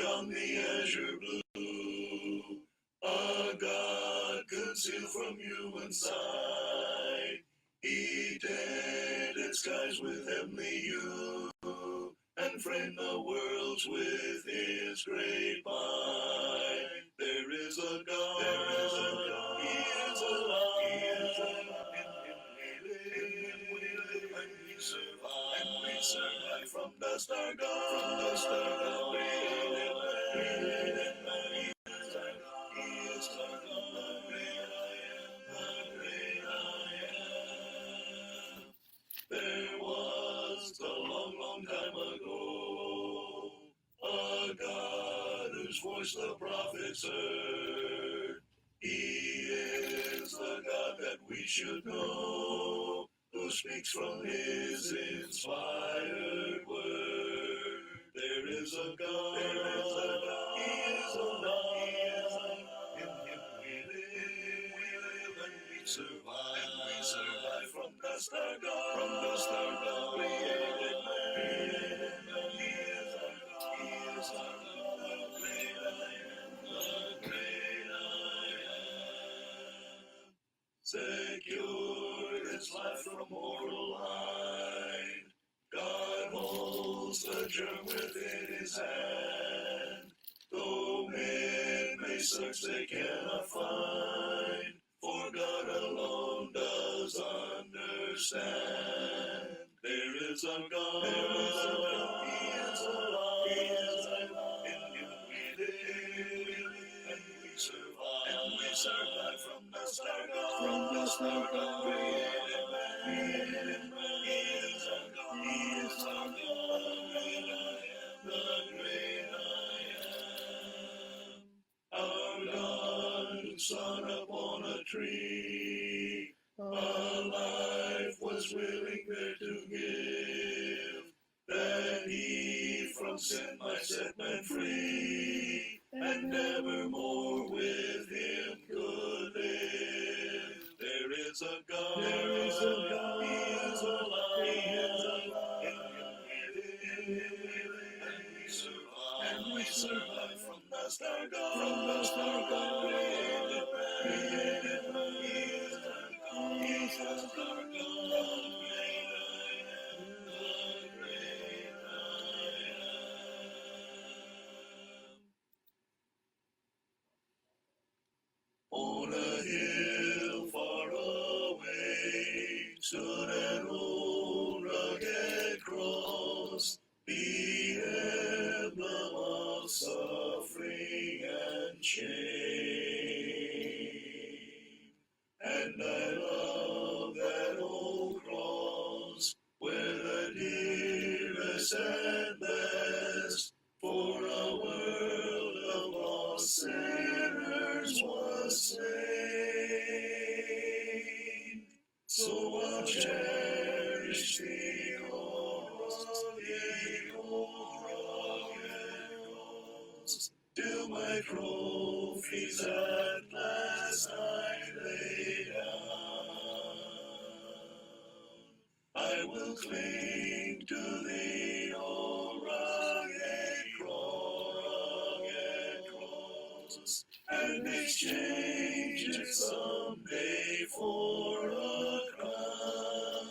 beyond the azure blue. A God concealed from human sight. He tinted skies with heavenly hue, and framed the worlds with his great might. There is a God, He is alive, in Him we live, and we survive from dust our God, created man, He is our God, He is our God, the great I am, the great I am. There was a long, long time ago a God whose voice the prophets heard. He is the God that we should know, who speaks from his inspired word. There is a God, He is alive, in Him we live, and we survive from dust our God, created man, He is our God, He is our God, the great I am, the great I am. Secure his life from mortal mind, God holds the germ within his hand. Though men may search, they cannot find, for God alone does understand. There is a God, He is alive, in Him we live, and we survive from dust our God, created man, He is our God, He is our God, the great I am, the great I am. Our God, whose Son upon a tree, a life was willing there to give, that He from sin might set men free, and nevermore with Him could live. There is a God, He is alive, in Him we live, and we survive from dust our God, created man, He is our God, He is our God, the great I am, the great I am. On a hill far away stood an old rugged cross, the emblem of suffering and shame. And I love that old cross, where the dearest and best for a world of lost sinners was slain. So I'll cherish the old rugged cross, till my trophies at last I lay down. I will cling to the old rugged cross, and exchange it someday for a crown.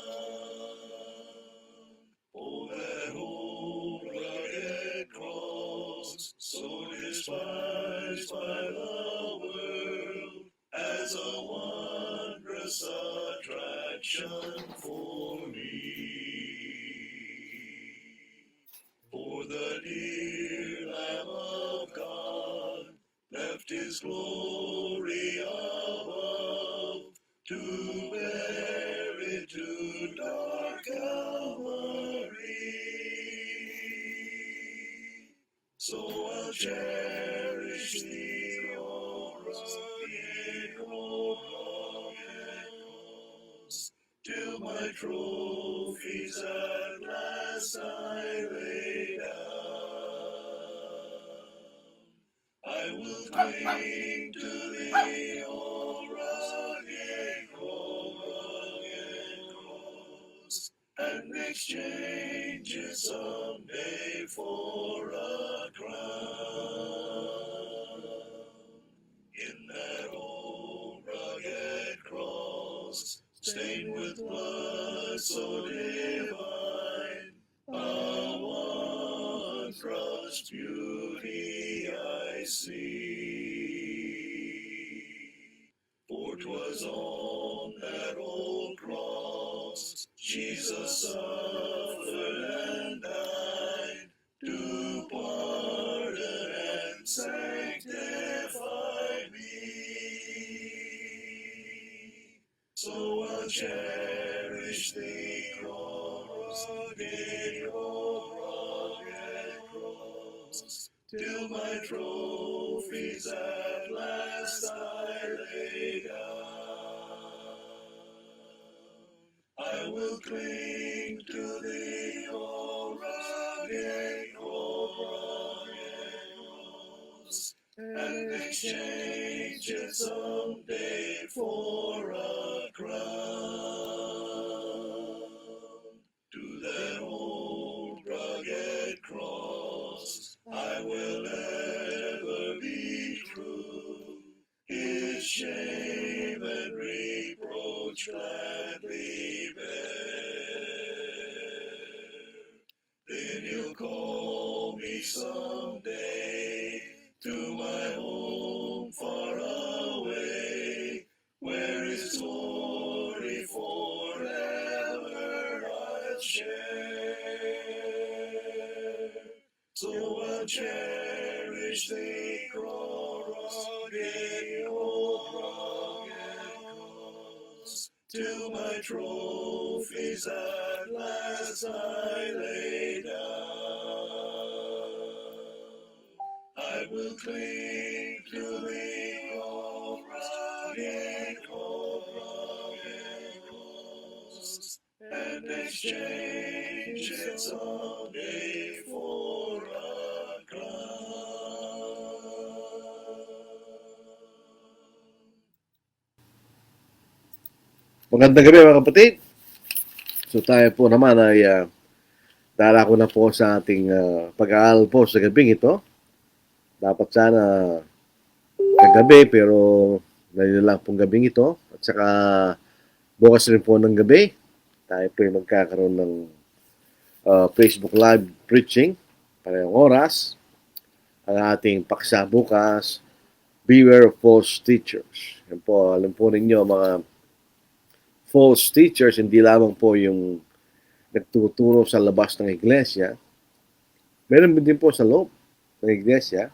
Oh, that old rugged cross, so despised by the world, as a wondrous attraction for me. For the dear Lamb of God left His glory above, to bear it to dark Calvary. So I'll cherish the old rugged cross, till my trophies at last I lay down. I will cling to the old rugged cross, and exchange it someday for a crown. In that old rugged cross, stained with blood so divine, a wondrous beauty I see. For 'twas on that old cross Jesus suffered and died to pardon and sanctify me. So I'll cherish the rugged cross, till my trophies at last I lay down. I will cling to the old rugged cross, and exchange it someday for a crown. To that old rugged cross I will ever be true, His shame and reproach gladly bear. Then He'll call me someday to my home far away, where His glory forever I'll share. So I'll cherish the rugged cross, till my trophies at last I lay down. I will cling to the old rugged cross, and exchange it someday for a crown. Magandang gabi mga kapatid. So tayo po naman ay darako na po sa ating pag-aaral po sa gabing ito. Dapat sana kagabi pero ngayon lang pong gabing ito. At saka bukas rin po ng gabi, tayo po ay magkakaroon ng Facebook Live preaching parehong oras. Ang ating paksa bukas, Beware of False Teachers. Yan po, alam po ninyo mga false teachers, hindi lamang po yung nagtuturo sa labas ng iglesia. Meron din po sa loob ng iglesia,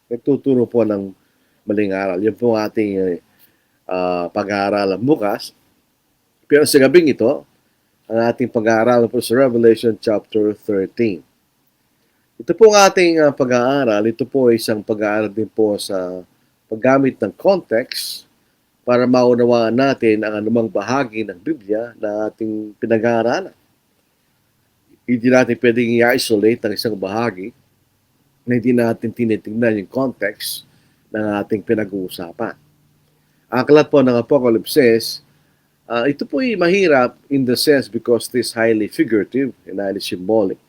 nagtuturo po ng maling aral. Yan po ating pag-aaralan bukas. Pero sa gabing ito, ang ating pag-aaral po sa Revelation chapter 13. Ito po ang ating pag-aaral. Ito po ay isang pag-aaral din po sa paggamit ng context para maunawaan natin ang anumang bahagi ng Biblia na ating pinag-aaralan. Hindi natin pwedeng i-isolate ang isang bahagi na hindi natin tinitingnan yung context ng ating pinag-uusapan. Ang aklat po ng Apocalypse, ito po ay mahirap in the sense because it is highly figurative and highly symbolic.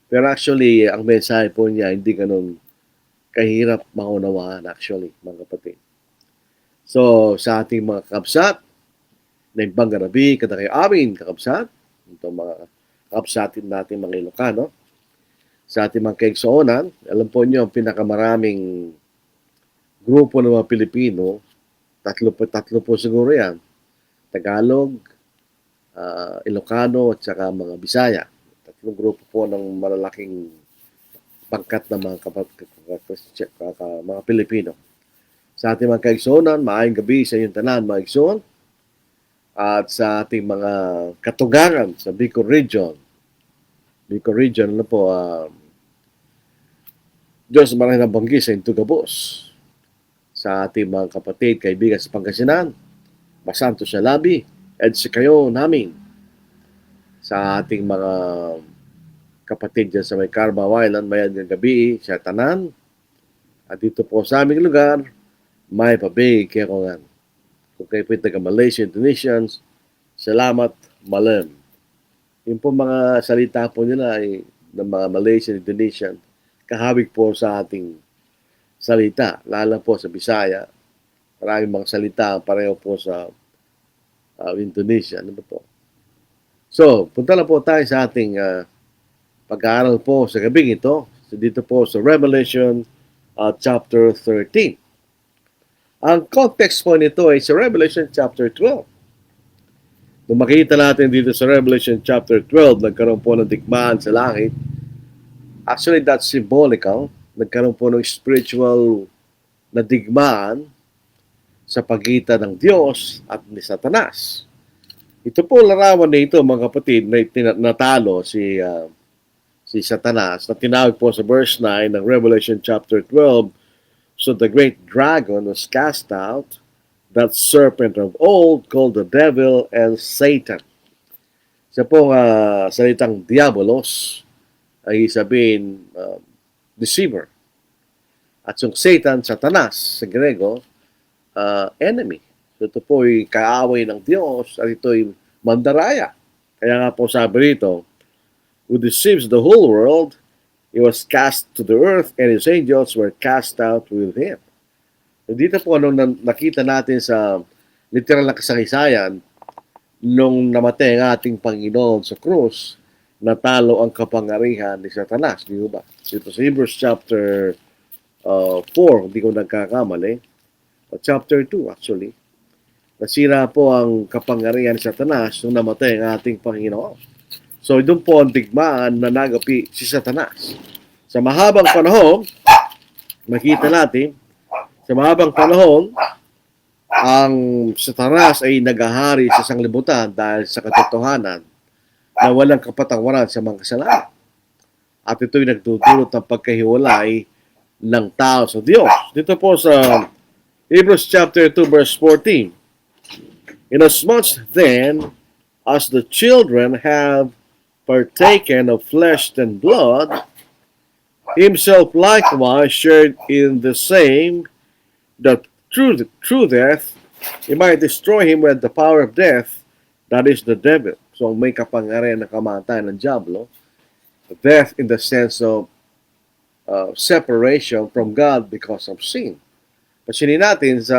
Pero actually, ang mensahe po niya hindi ganun kahirap maunawaan actually, mga kapatid. So, sa ating mga kakabsat, na ibang garabi, kada kayo amin kakabsat, ito mga kakabsatin natin mga Ilocano, sa ating mga kaigsuonan, alam po nyo, ang pinakamaraming grupo ng mga Pilipino, tatlo po siguro yan, Tagalog, Ilocano, at saka mga Bisaya. Tatlong grupo po ng malalaking pangkat ng mga mga Pilipino. Sa ating mga kaigsuonan, maayong gabi sa inyong tanan, mga igsuon. At sa ating mga katugangan sa Bicol Region. Bicol Region, ano po, Diyos marami na banggi sa Intugabos. Sa ating mga kapatid, kaibigan sa Pangasinan, Masanto sa Labi, at sa kayo namin. Sa ating mga kapatid dyan sa may Carabao Island, mayroong gabi sa tanan. At dito po sa aming lugar, may pabig kaya ko nga. Kung kayo po taga Malaysia, Indonesians, salamat, malam. Yung po mga salita po nila ay ng mga Malaysian, Indonesian, kahawig po sa ating salita, lalo po sa Bisaya. Maraming mga salita pareho po sa Indonesia. Ano ba po? So, punta na po tayo sa ating pag-aaral po sa gabing ito. So, dito po sa Revelation chapter 13. Ang context po nito ay sa Revelation chapter 12. Kung makita natin dito sa Revelation chapter 12, nagkaroon po ng digmaan sa langit. Actually, that's symbolical. Nagkaroon po ng spiritual na digmaan sa pagitan ng Diyos at ni Satanas. Ito po larawan nito, mga kapatid, na natalo si Satanas, na tinawag po sa verse 9 ng Revelation chapter 12. So the great dragon was cast out, that serpent of old called the devil and Satan. Sa pong salitang diabolos ay sabihin deceiver. At yung Satan, Satanas, sa Grego, enemy. So ito po ay kaaway ng Diyos at ito ay mandaraya. Kaya nga po sabi rito, who deceives the whole world, he was cast to the earth and his angels were cast out with him. So dito po, nung nakita natin sa literal na kasaysayan, nung namatay ang ating Panginoon sa krus, natalo ang kapangyarihan ni Satanas. Di ba? Dito sa Hebrews chapter 4, hindi ko nagkakamali, chapter 2 actually, nasira po ang kapangyarihan ni Satanas nung namatay ang ating Panginoon. So, doon po ang digmaan na nagapi si Satanas. Sa mahabang panahon, makita natin, sa mahabang panahon, ang Satanas ay nagahari sa sanglibutan dahil sa katotohanan na walang kapatawaran sa mga kasalanan. At ito'y nagdudulot ng pagkahiwalay ng tao sa Diyos. Dito po sa Hebrews chapter 2 verse 14. Inasmuch then as the children have partaken of flesh and blood, himself likewise shared in the same, that through death he might destroy him with the power of death, that is the devil. So ang may kapangyarihan ng kamatayan ng Diablo, death in the sense of separation from God because of sin. Pasinin natin sa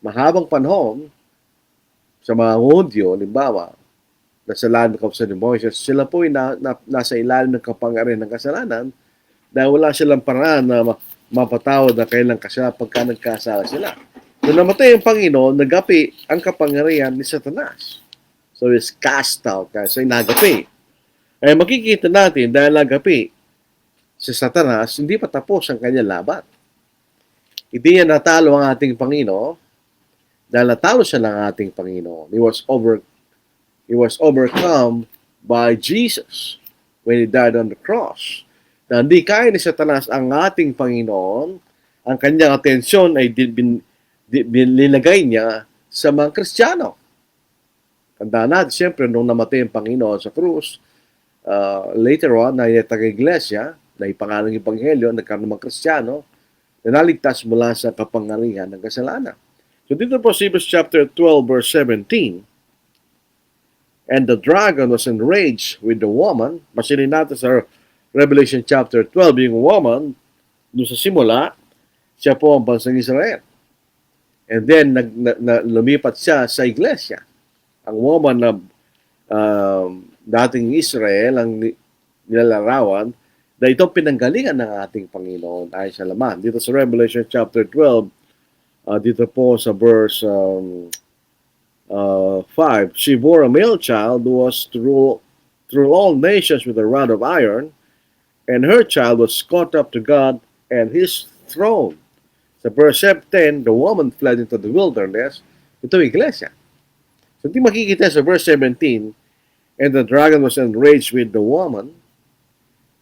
mahabang panahon, sa mga Hudyo, limbawa, nasa land of ni Moses, sila po ay nasa ilalim ng kapangyarihan ng kasalanan dahil wala silang paraan na mapatawad na kailang kasalanan pagka nagkasala sila. Nung namatay ang Panginoon, nagapi ang kapangyarihan ni Satanas. So, it's cast out kasi nagapi. Ay makikita natin dahil nagapi si Satanas, hindi pa tapos ang kanyang laban. Hindi niya natalo ang ating Panginoon dahil natalo siya ng ating Panginoon. He was overcome by Jesus when He died on the cross. Na hindi kaya ni Satanas ang ating Panginoon, ang kanyang atensyon ay linagay niya sa mga Kristiyano. Tandaan natin, siyempre, nung namatay ang Panginoon sa krus, later on, na taga-iglesia, na ipangalang Ebanghelyo, nagkaroon ng mga Kristiyano, na naligtas mula sa kapangyarihan ng kasalanan. So dito po sa Hebrews chapter 12 verse 17, and the dragon was enraged with the woman. Masinin natin sa Revelation chapter 12, yung woman, doon sa simula, siya po ang bansang Israel. And then, lumipat siya sa iglesia. Ang woman na dating Israel, ang nilalarawan, na itong pinanggalingan ng ating Panginoon ay sa laman. Dito sa Revelation chapter 12, dito po sa verse 5, she bore a male child who was to rule through all nations with a rod of iron, and her child was caught up to God and His throne. Sa verse 10, the woman fled into the wilderness. Ito iglesia. So, hindi makikita sa verse 17, and the dragon was enraged with the woman,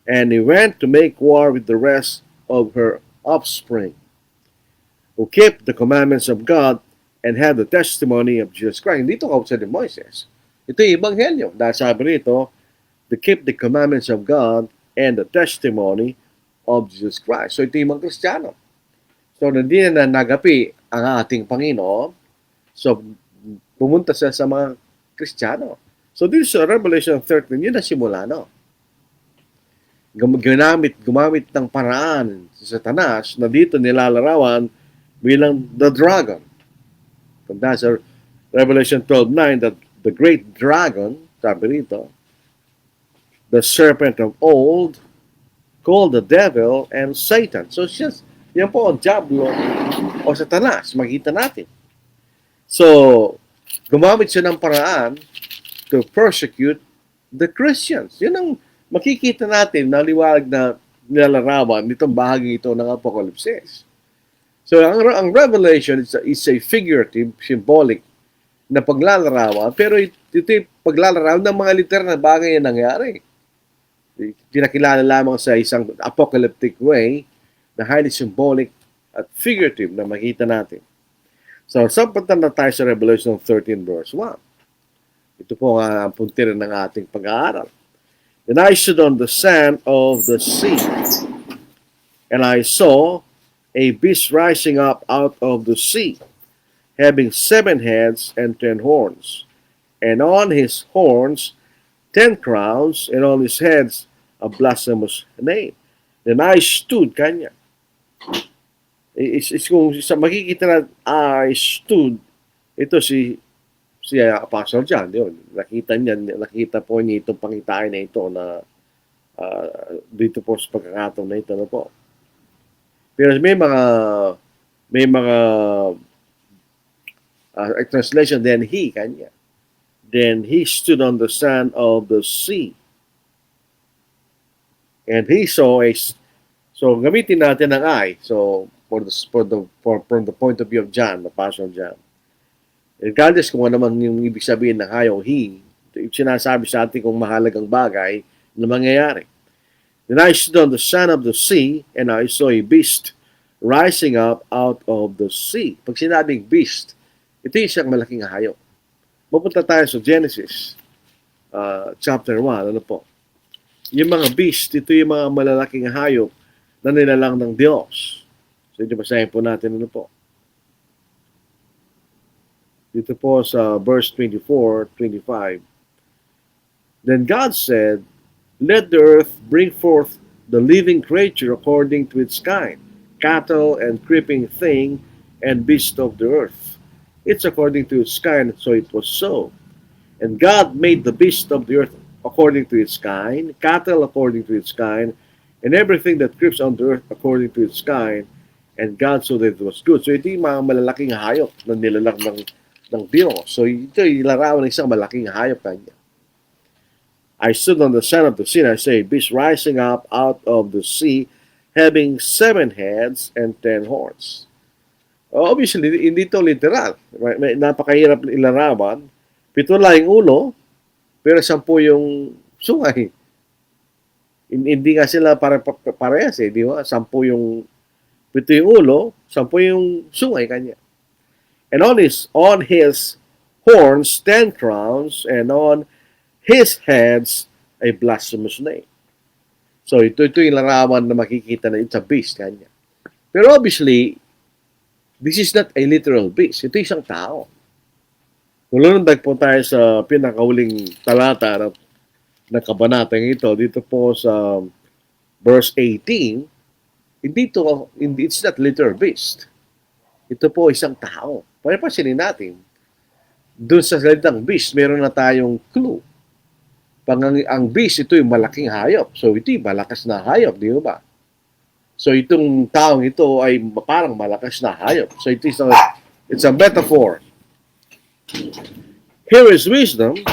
and he went to make war with the rest of her offspring, who kept the commandments of God and had the testimony of Jesus Christ. Dito kausap ni Moises. Ito yung Ebanghelyo. Dahil sabi rito, to keep the commandments of God and the testimony of Jesus Christ. So ito yung mga Kristiyano. So hindi na nagapi ang ating Panginoon. So pumunta siya sa mga Kristiyano. So this Revelation 13, yun na simula, no? Gumamit ng paraan si Satanas na dito nilalarawan bilang the dragon. Tanda sa Revelation 12:9 that the great dragon, sabi rito, the serpent of old, called the devil and Satan. So yan po ang Diablo o Satanas, makita natin. So, gumamit siya ng paraan to persecute the Christians. Yun ang makikita natin na liwanag na nilalarawan nitong bahagi ito ng Apocalypse. So, ang Revelation is a figurative, symbolic na paglalarawan, pero ito yung paglalarawan ng mga literal na bagay na nangyari. Pinakilala lamang sa isang apocalyptic way na highly symbolic at figurative na makita natin. So, sampatan na tayo sa Revelation 13 verse 1. Ito po ang puntiran ng ating pag-aaral. Then I stood on the sand of the sea, and I saw a beast rising up out of the sea, having 7 heads and 10 horns, and on his horns 10 crowns, and on his heads a blasphemous name. Then I stood, kanya. Kung makikita na I stood, ito si Apostle John, yun. Nakita po niya itong pangitain na ito na dito po sa pagkakataon na ito na po. Pero may mga translation, then he stood on the sand of the sea. And he saw so gamitin natin ang I. So from the point of view of John, the Apostle John. Regardless kung ano naman yung ibig sabihin ng I o he, sinasabi sa atin kung mahalagang bagay na mangyayari. Then I stood on the sand of the sea, and I saw a beast rising up out of the sea. Pag sinabing beast, ito yung isang malaking hayop. Mapunta tayo sa Genesis chapter 1. Ano po? Yung mga beast, ito yung mga malalaking hayop na nilalang ng Diyos. So, ito basahin po natin ano po. Dito po sa verse 24, 25. Then God said, let the earth bring forth the living creature according to its kind, cattle and creeping thing and beast of the earth. It's according to its kind, so it was so. And God made the beast of the earth according to its kind, cattle according to its kind, and everything that creeps on the earth according to its kind. And God saw that it was good. So ito yung mga malalaking hayop na nilalang ng Diyos. So ito yung larawan ng isang malaking hayop kanya. I stood on the sand of the sea, and I say, beast rising up out of the sea, having 7 heads and 10 horns. Obviously, hindi ito literal. May napakahirap ilarawan. 7 lang yung ulo, pero 10 yung sungay. Hindi nga sila parehas eh, di ba? 10 yung 7 yung ulo, 10 yung sungay kanya. And on his horns 10 crowns, and on his heads a blasphemous name. So ito yung larawan na makikita na it's a beast kanya. Pero obviously, this is not a literal beast. Ito isang tao. Kung lundag po tayo sa pinakahuling talata ng kabanatang ito, dito po sa verse 18, it's not literal beast. Ito po isang tao. Pansinin natin, doon sa salitang beast, meron na tayong clue. Ang beast, ito yung malaking hayop. So ito yung malakas na hayop, di ba? So itong taong ito ay parang malakas na hayop. So it's a metaphor. Here is wisdom.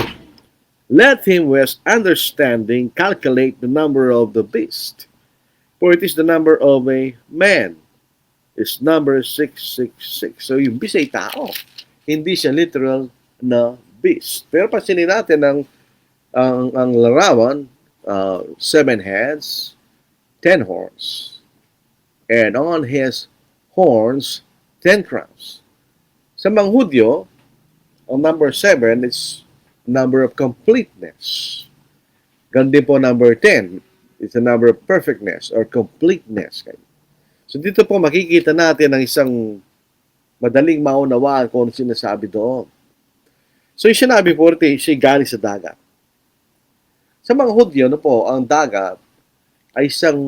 Let him with understanding calculate the number of the beast. For it is the number of a man. It's number 666. So yung beast ay tao. Hindi siya literal na beast. Pero pansinin natin ang larawan, 7 heads, 10 horns. And on his horns, 10 crowns. Sa mga Hudyo, ang number 7 is number of completeness. Ganun din po number 10. It's a number of perfectness or completeness. So dito po makikita natin ang isang madaling maunawaan kung ano sinasabi doon. So, yung sinabi po ito, siya galing sa dagat. Sa mga Hudyo, ang dagat ay isang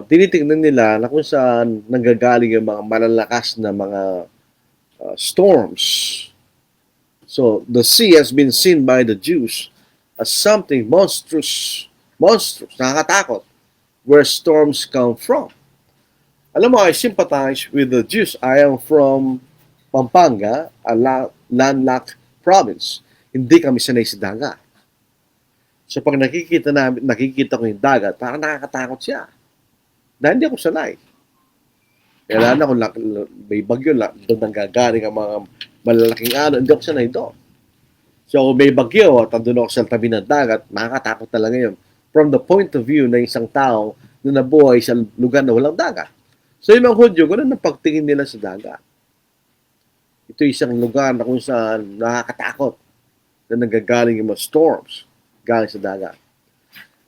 tinitingnan nila na kung saan nanggagaling yung mga malalakas na mga storms. So, the sea has been seen by the Jews as something monstrous, nakakatakot, where storms come from. Alam mo, I sympathize with the Jews. I am from Pampanga, a landlocked province. Hindi kami sanay sa dagat. So pag nakikita ko yung dagat, parang nakakatakot siya. Dahil hindi ako sanay. Kailangan ako, may bagyo, doon nanggagaling ang mga malalaking ano, hindi ako sanay doon. So may bagyo at andun ako sa tabi ng dagat, nakakatakot talaga yun. From the point of view ng isang tao na nabuhay sa lugar na walang dagat. So yung mga Hudyo, ganun ang pagtingin nila sa dagat. Ito isang lugar na kung saan nakakatakot na nanggagaling yung mga storms galing sa dagat.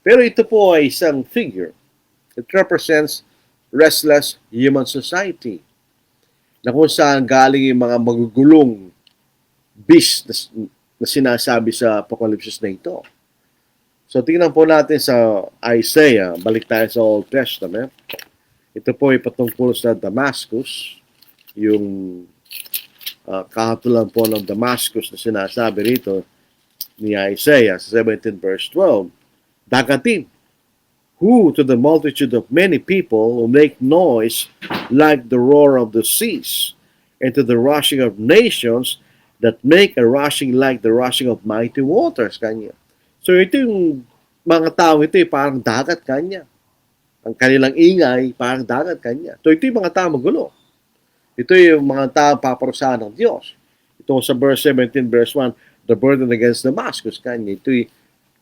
Pero ito po ay isang figure. It represents restless human society na kung saan galing yung mga magugulong beast na sinasabi sa Apocalypse na ito. So tingnan po natin sa Isaiah, balik tayo sa Old Testament. Ito po ay patungkol sa Damascus, yung kahatulan po ng Damascus na sinasabi rito ni Isaiah sa 17 verse 12. Dagatin, who to the multitude of many people will make noise like the roar of the seas, and to the rushing of nations that make a rushing like the rushing of mighty waters. Kanya. So ito yung mga tao, ito yung parang dagat kanya. Ang kanilang ingay, parang dagat kanya. So ito yung mga tao magulo. Ito yung mga tao paparusahan ng Diyos. Ito sa verse 17, verse 1, the burden against Damascus, kanya. Ito yung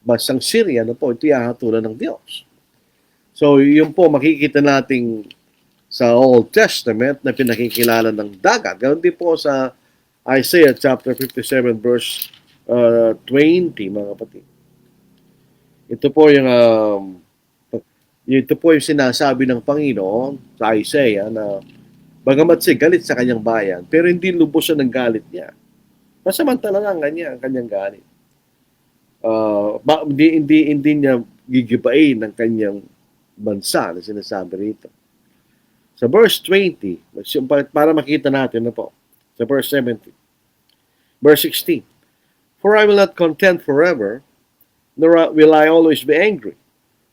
bansang Syria, ito yung hatulan ng Diyos. So yun po makikita nating sa Old Testament na pinakikilala ng dagat. Ganoon din po sa Isaiah chapter 57 verse 20, mga kapatid. Ito po yung sinasabi ng Panginoon sa Isaiah na bagamat siya galit sa kanyang bayan, pero hindi lubos siya ng galit niya. Masamantala lang ang kanyang galit. Hindi niya gigibain ng kanyang bansa na sinasabi rito. Sa verse 20, para makita natin na po, sa verse 17. Verse 16, for I will not contend forever, nor will I always be angry.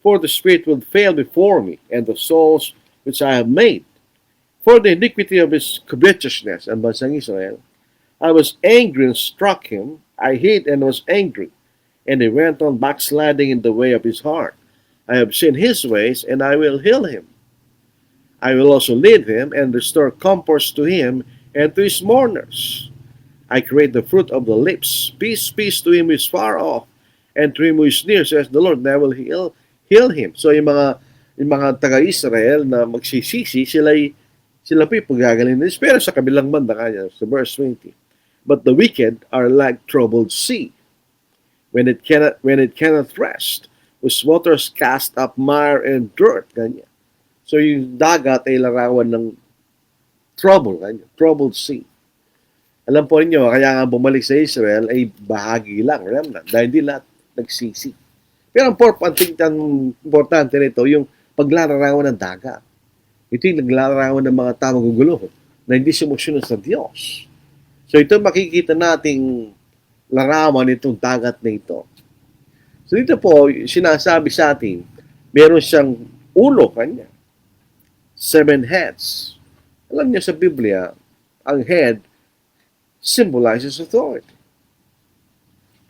For the spirit will fail before me, and the souls which I have made. For the iniquity of his covetousness, and bansang Israel, I was angry and struck him. I hate and was angry. And he went on backsliding in the way of his heart. I have seen his ways, and I will heal him. I will also lead him, and restore comforts to him, and to his mourners. I create the fruit of the lips. Peace, peace to him who is far off, and to him who is near, says the Lord, and I will heal him. So yung mga taga-Israel na magsisisi, sila po yung pagagaling nila. Pero sa kabilang banda kanya, sa verse 20, but the wicked are like troubled sea, when it cannot rest, whose waters cast up mire and dirt. Kanya. So yung dagat ay larawan ng troubled sea. Alam po ninyo, kaya nga bumalik sa Israel ay bahagi lang, remnant, dahil hindi lahat nagsisi. Pero ang importante nito, yung paglalarawan ng dagat. Ito yung naglalarawan ng mga tao magugulo na hindi sumusunod sa Diyos. So ito makikita nating larawan nitong dagat na ito. So dito po, sinasabi sa atin, meron siyang ulo kanya. 7 heads. Alam niyo sa Biblia, ang head symbolizes authority.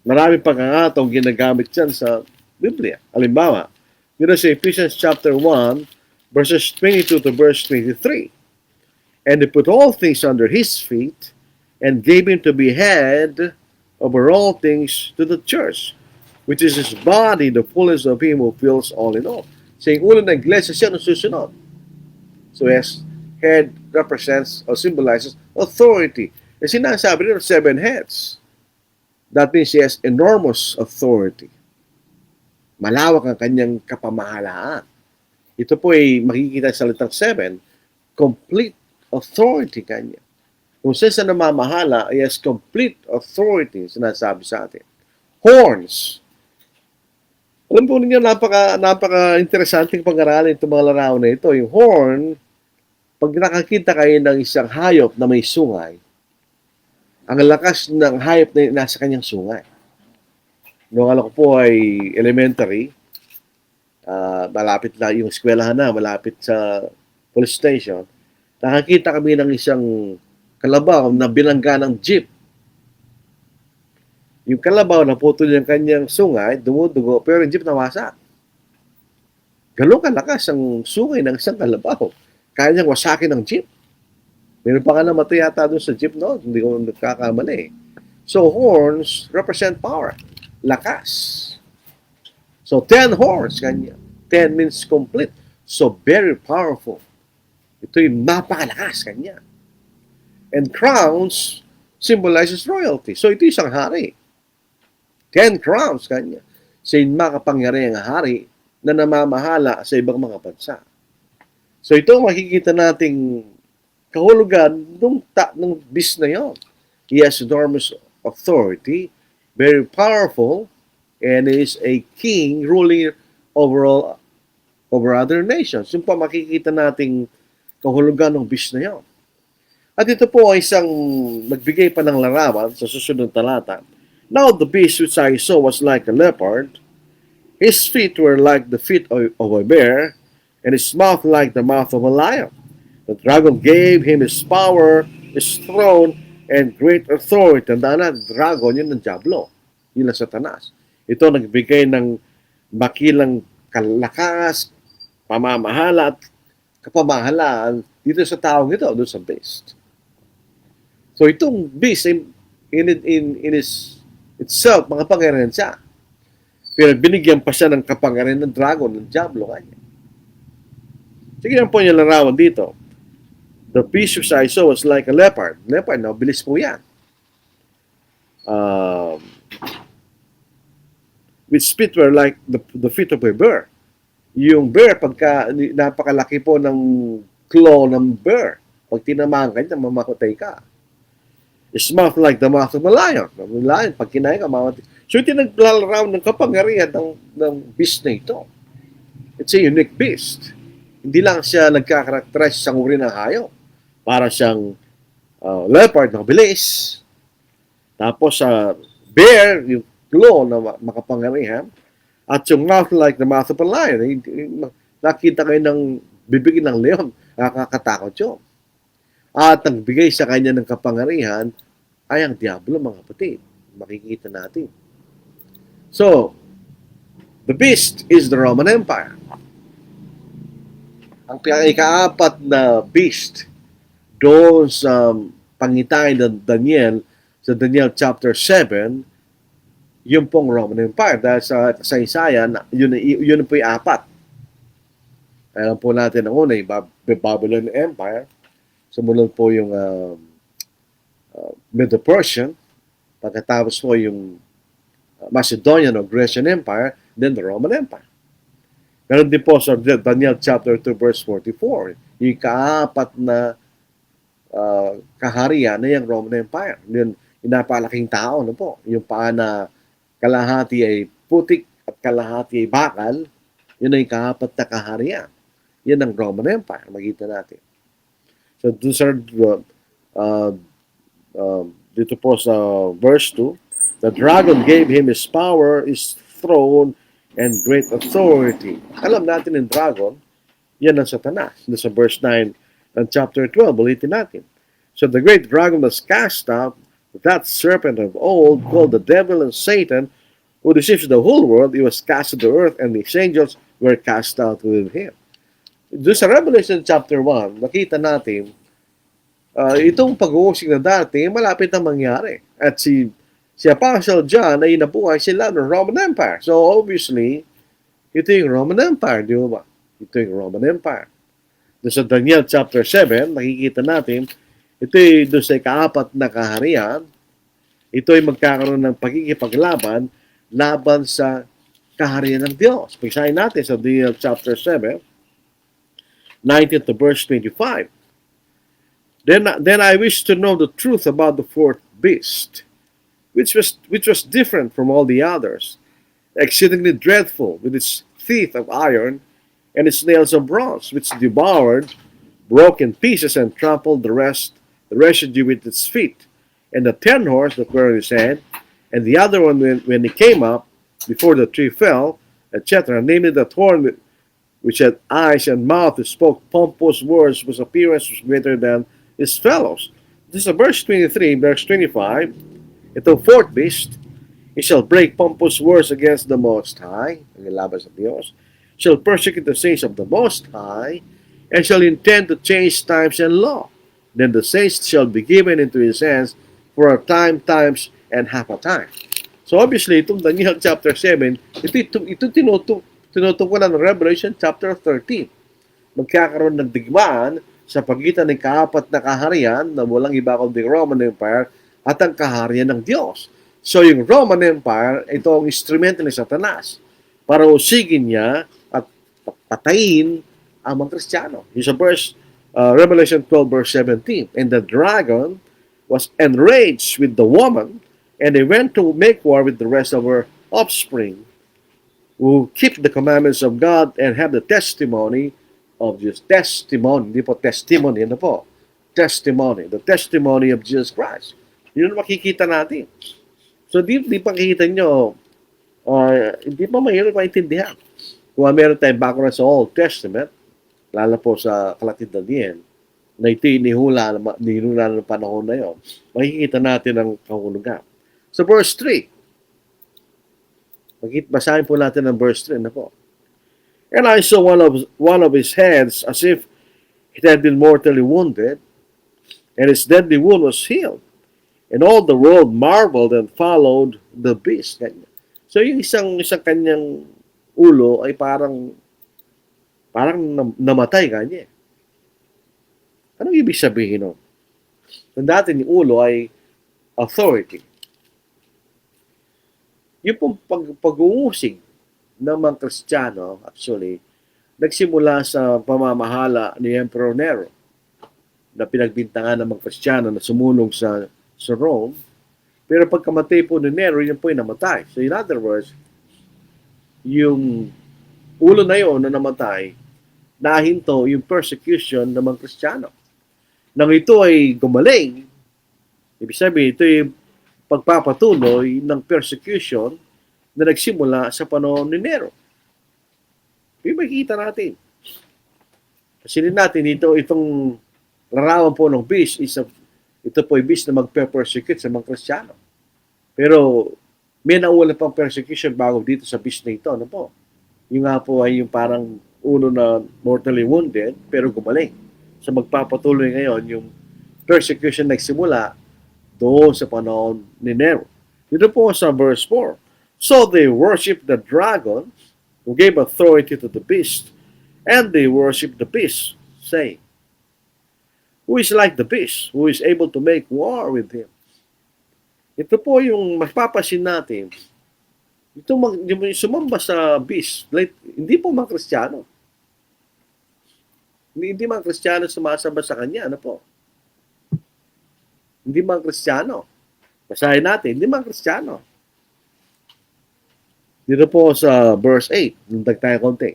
Maraming pagkakataong ginagamit yan sa Biblia. Halimbawa, dito sa Ephesians chapter 1, verses 22 to verse 23. And he put all things under his feet, and gave him to be head over all things to the church, which is his body, the fullness of him who fills all in all. So yung ulo ng iglesia siya susunod. So yes, head represents or symbolizes authority. E sinasabi rin 7 heads. That means he has enormous authority. Malawak ang kanyang kapamahalaan. Ito po ay makikita sa salitang 7, complete authority kanya. Kung siya namamahala, he has complete authority, sinasabi sa atin. Horns. Alam po ninyo, napaka-interesanting pag-aralin itong mga larawan na ito. Yung horn, pag nakakita kayo ng isang hayop na may sungay, ang lakas ng hayop na nasa kanyang sungay. Noong alam ko po ay elementary, malapit na yung eskwelahan na, malapit sa police station, nakakita kami ng isang kalabaw na bilangga ng jeep. Yung kalabaw na putol yung kanyang sungay, dumudugo, pero yung jeep nawasak. Ganun kalakas ang sungay ng isang kalabaw. Kaya niyang wasakin ng jeep. Meron pa nga namatay yata doon sa jeep noon, hindi ko nagkakamali. So horns represent power, lakas. So 10 horns kanya. 10 means complete. So very powerful. Ito yung napakalakas kanya. And crowns symbolizes royalty. So ito isang hari. 10 crowns kanya. Siya yung makapangyarihang hari na namamahala sa ibang mga bansa. So ito makikita nating kahulugan ng beast na yon. He has enormous authority, very powerful, and is a king ruling over other nations. Yung pa makikita nating kahulugan ng beast na yon. At ito po ay isang nagbigay pa ng larawan sa susunod talata. Now the beast which I saw was like a leopard, his feet were like the feet of a bear, and his mouth like the mouth of a lion. The dragon gave him his power, his throne, and great authority. Tandaan na, dragon, yun ang Diablo. Yun ang Satanas. Ito nagbigay ng makilang kalakas, pamamahala, at kapamahalaan dito sa taong ito, doon sa beast. So itong beast, in itself, mga pangyarihan siya. Pero binigyan pa siya ng kapangyarihan ng dragon, ng Diablo kanya. Sige lang po yung larawan dito. The beast which I saw was like a leopard. Leopard, no? Bilis po yan. Which feet were like the feet of a bear. Yung bear, pagka napakalaki po ng claw ng bear, pag tinamaan ka niya, mamakutay ka. His mouth like the mouth of a lion. Lion, pag kinain ka, mamatay. So ito naglalaraw ng kapangyarihan ng beast na ito. It's a unique beast. Hindi lang siya nagkakarakterize sa uri ng hayop. Para siyang leopard na mabilis. Tapos sa bear, yung claw na makapangyarihan. At yung mouth like the mouth of a lion. Nakita kayo ng bibig ng leon. Nakakatakot yun. At nagbigay sa kanya ng kapangyarihan ay ang Diablo, mga kapatid. Makikita natin. So, the beast is the Roman Empire. Ang ika-apat na beast doon sa pangitain ng Daniel, sa Daniel chapter 7, yung pong Roman Empire. Dahil sa Isaiah, yun po yung apat. Alam po natin ang una, yung Babylon Empire. Sumunod po yung Medo-Persian. Pagkatapos po yung Macedonian o Grecian Empire, then the Roman Empire. Meron din po sa Daniel chapter 2 verse 44, yung kaapat na kaharian na yung Roman Empire. Yung napalaking tao, no po? Yung paa na kalahati ay putik at kalahati ay bakal, yun ay kaapat na kaharian. Yan ang Roman Empire, makita natin. So, dito po sa verse 2, the dragon gave him his power, his throne, and great authority. Alam natin yung dragon, yan ang Satanas. Sa verse 9 ng chapter 12, ulitin natin. So the great dragon was cast out, that serpent of old, called the devil and Satan, who deceives the whole world. He was cast to the earth, and his angels were cast out with him. Doon sa Revelation chapter 1, nakita natin, itong pag-uusig na dati, malapit na mangyari. At si Apostle John ay nabuhay sila ng Roman Empire. So obviously, ito yung Roman Empire, di ba? Ito yung Roman Empire. Doon sa Daniel chapter 7, nakikita natin, ito ay doon sa ikaapat na kaharian, ito ay magkakaroon ng pagkikipaglaban laban sa kaharian ng Diyos. Pagsahin natin sa Daniel chapter 7, 19 to verse 25. Then I wish to know the truth about the fourth beast, which was different from all the others, exceedingly dreadful, with its teeth of iron and its nails of bronze, which devoured, broke in pieces, and trampled the residue with its feet. And the 10 horse that were in his hand, and the other one when he came up, before the tree fell, etc., namely the horn which had eyes and mouth, who spoke pompous words, whose appearance was greater than his fellows. This is verse 23, verse 25. Ito fourth beast, he shall break pompous words against the Most High, ang ilaban sa Diyos, shall persecute the saints of the Most High, and shall intend to change times and law. Then the saints shall be given into his hands for a time, times, and half a time. So obviously, itong Daniel chapter 7, ito tinutungkulan ng Revelation chapter 13. Magkakaroon ng digmaan sa pagitan ng kaapat na kaharian na walang iba kundi Roman Empire at ang kaharian ng Diyos. So yung Roman Empire, ito ang instrumento ni Satanas para usigin niya at patayin ang mga Kristiyano. Yung sa Revelation 12 verse 17. And the dragon was enraged with the woman, and they went to make war with the rest of her offspring, who keep the commandments of God and have the testimony of Jesus. Testimony, hindi po testimony, ano po? Testimony, the testimony of Jesus Christ. Yun ang makikita natin. So, di pakikita nyo, hindi pa mahirap maintindihan. Kung meron tayong background sa Old Testament, lalo po sa kalatid na diyan, na ito inihula ng panahon na yon, makikita natin ang kahulugan. So, verse 3. Basahin po natin ang verse 3 na po. And I saw one of his heads as if it had been mortally wounded, and his deadly wound was healed. And all the world marveled and followed the beast. So yung isang kanyang ulo ay parang namatay kanya. Anong ibig sabihin nun? Ang dati yung ulo ay authority. Yung pong pag-uusig ng mga Kristiyano, actually, nagsimula sa pamamahala ni Emperor Nero na pinagbintangan ng mga Kristiyano na sumulong sa Rome. Pero pagkamatay po ni Nero, yun po yung namatay. So in other words, yung ulo na yun na namatay, nahinto yung persecution ng mga Kristiyano. Nang ito ay gumaling, ibig sabihin, ito yung pagpapatuloy ng persecution na nagsimula sa panahon ni Nero. Yung makikita natin. Kasi natin itong larawan po ng beast ito po yung beast na magpe-persecute sa mga Kristiyano. Pero may nauna pang persecution bago dito sa beast na ito. Ano po? Yung nga po ay yung parang uno na mortally wounded pero gumaling. So magpapatuloy ngayon yung persecution nagsimula doon sa panahon ni Nero. Dito po sa verse 4. So they worship the dragon who gave authority to the beast, and they worship the beast, saying, who is like the beast, who is able to make war with him. Ito po yung mapapasin natin. Yung sumamba sa beast, like, hindi po mga Kristiyano. Hindi mga Kristiyano sumasamba sa kanya. Ano po? Hindi mga Kristiyano. Basahin natin, hindi mga Kristiyano. Dito po sa verse 8, nundag tayo konti.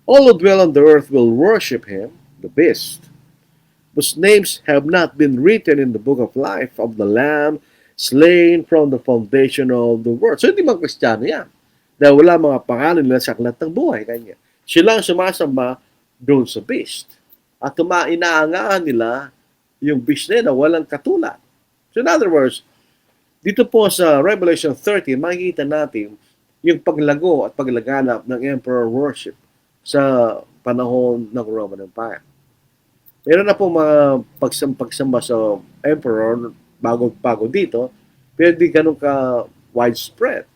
All who dwell on the earth will worship him, the beast, whose names have not been written in the book of life of the Lamb slain from the foundation of the world. So hindi mga Kristiyano yan. Dahil wala mga pangalan nila sa aklat ng buhay kanya. Sila ang sumasamba doon sa beast. At inaangahan nila yung beast na walang katulad. So in other words, dito po sa Revelation 13, makikita natin yung paglago at paglaganap ng emperor worship sa panahon ng Roman Empire. Meron na po mga pagsamba sa emperor bago dito, pero di ganun ka widespread.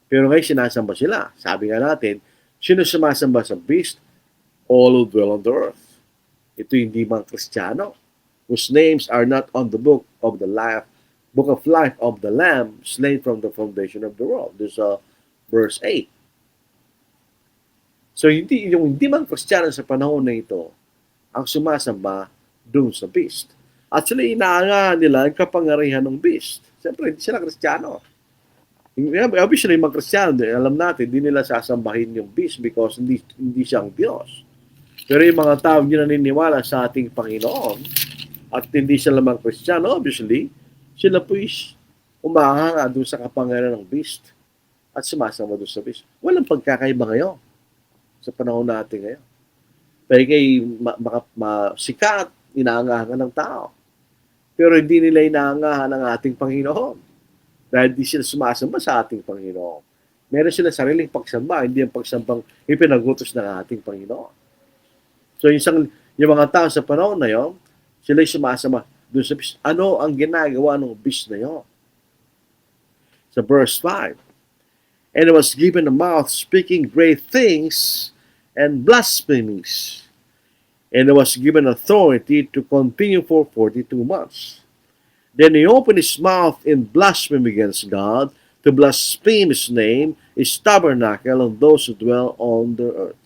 Pero ngayon sinasamba sila. Sabi nga natin, sino sumasamba sa beast? All who dwell on the earth. Ito hindi mga Kristiyano whose names are not on the book of life of the Lamb slain from the foundation of the world. This verse 8. So hindi man Kristiyano sa panahon na ito ang sumasamba doon sa beast. At sila inaangahan nila ang kapangyarihan ng beast. Siyempre, hindi sila Kristiyano. Obviously, mga Kristiyano, alam natin, hindi nila sasambahin yung beast because hindi siyang Diyos. Pero yung mga tao hindi naniniwala sa ating Panginoon at hindi sila mga Kristiyano, obviously, sila po is umahanga doon sa kapangyarihan ng beast at sumasama doon sa beast. Walang pagkakaiba ngayon sa panahon natin ngayon. Pero kay sikat, inaangahan ng tao. Pero hindi nila inaangahan ng ating Panginoon. Dahil di sila sumasamba sa ating Panginoon. Meron sila sariling pagsamba, hindi ang pagsambang ipinagutos ng ating Panginoon. So yung mga tao sa panahon na yon, sila'y sumasama doon sa beast. Ano ang ginagawa ng beast na yon? Sa verse 5, and it was given a mouth speaking great things and blasphemies. And it was given authority to continue for 42 months. Then he opened his mouth in blasphemy against God, to blaspheme his name, his tabernacle, and those who dwell on the earth.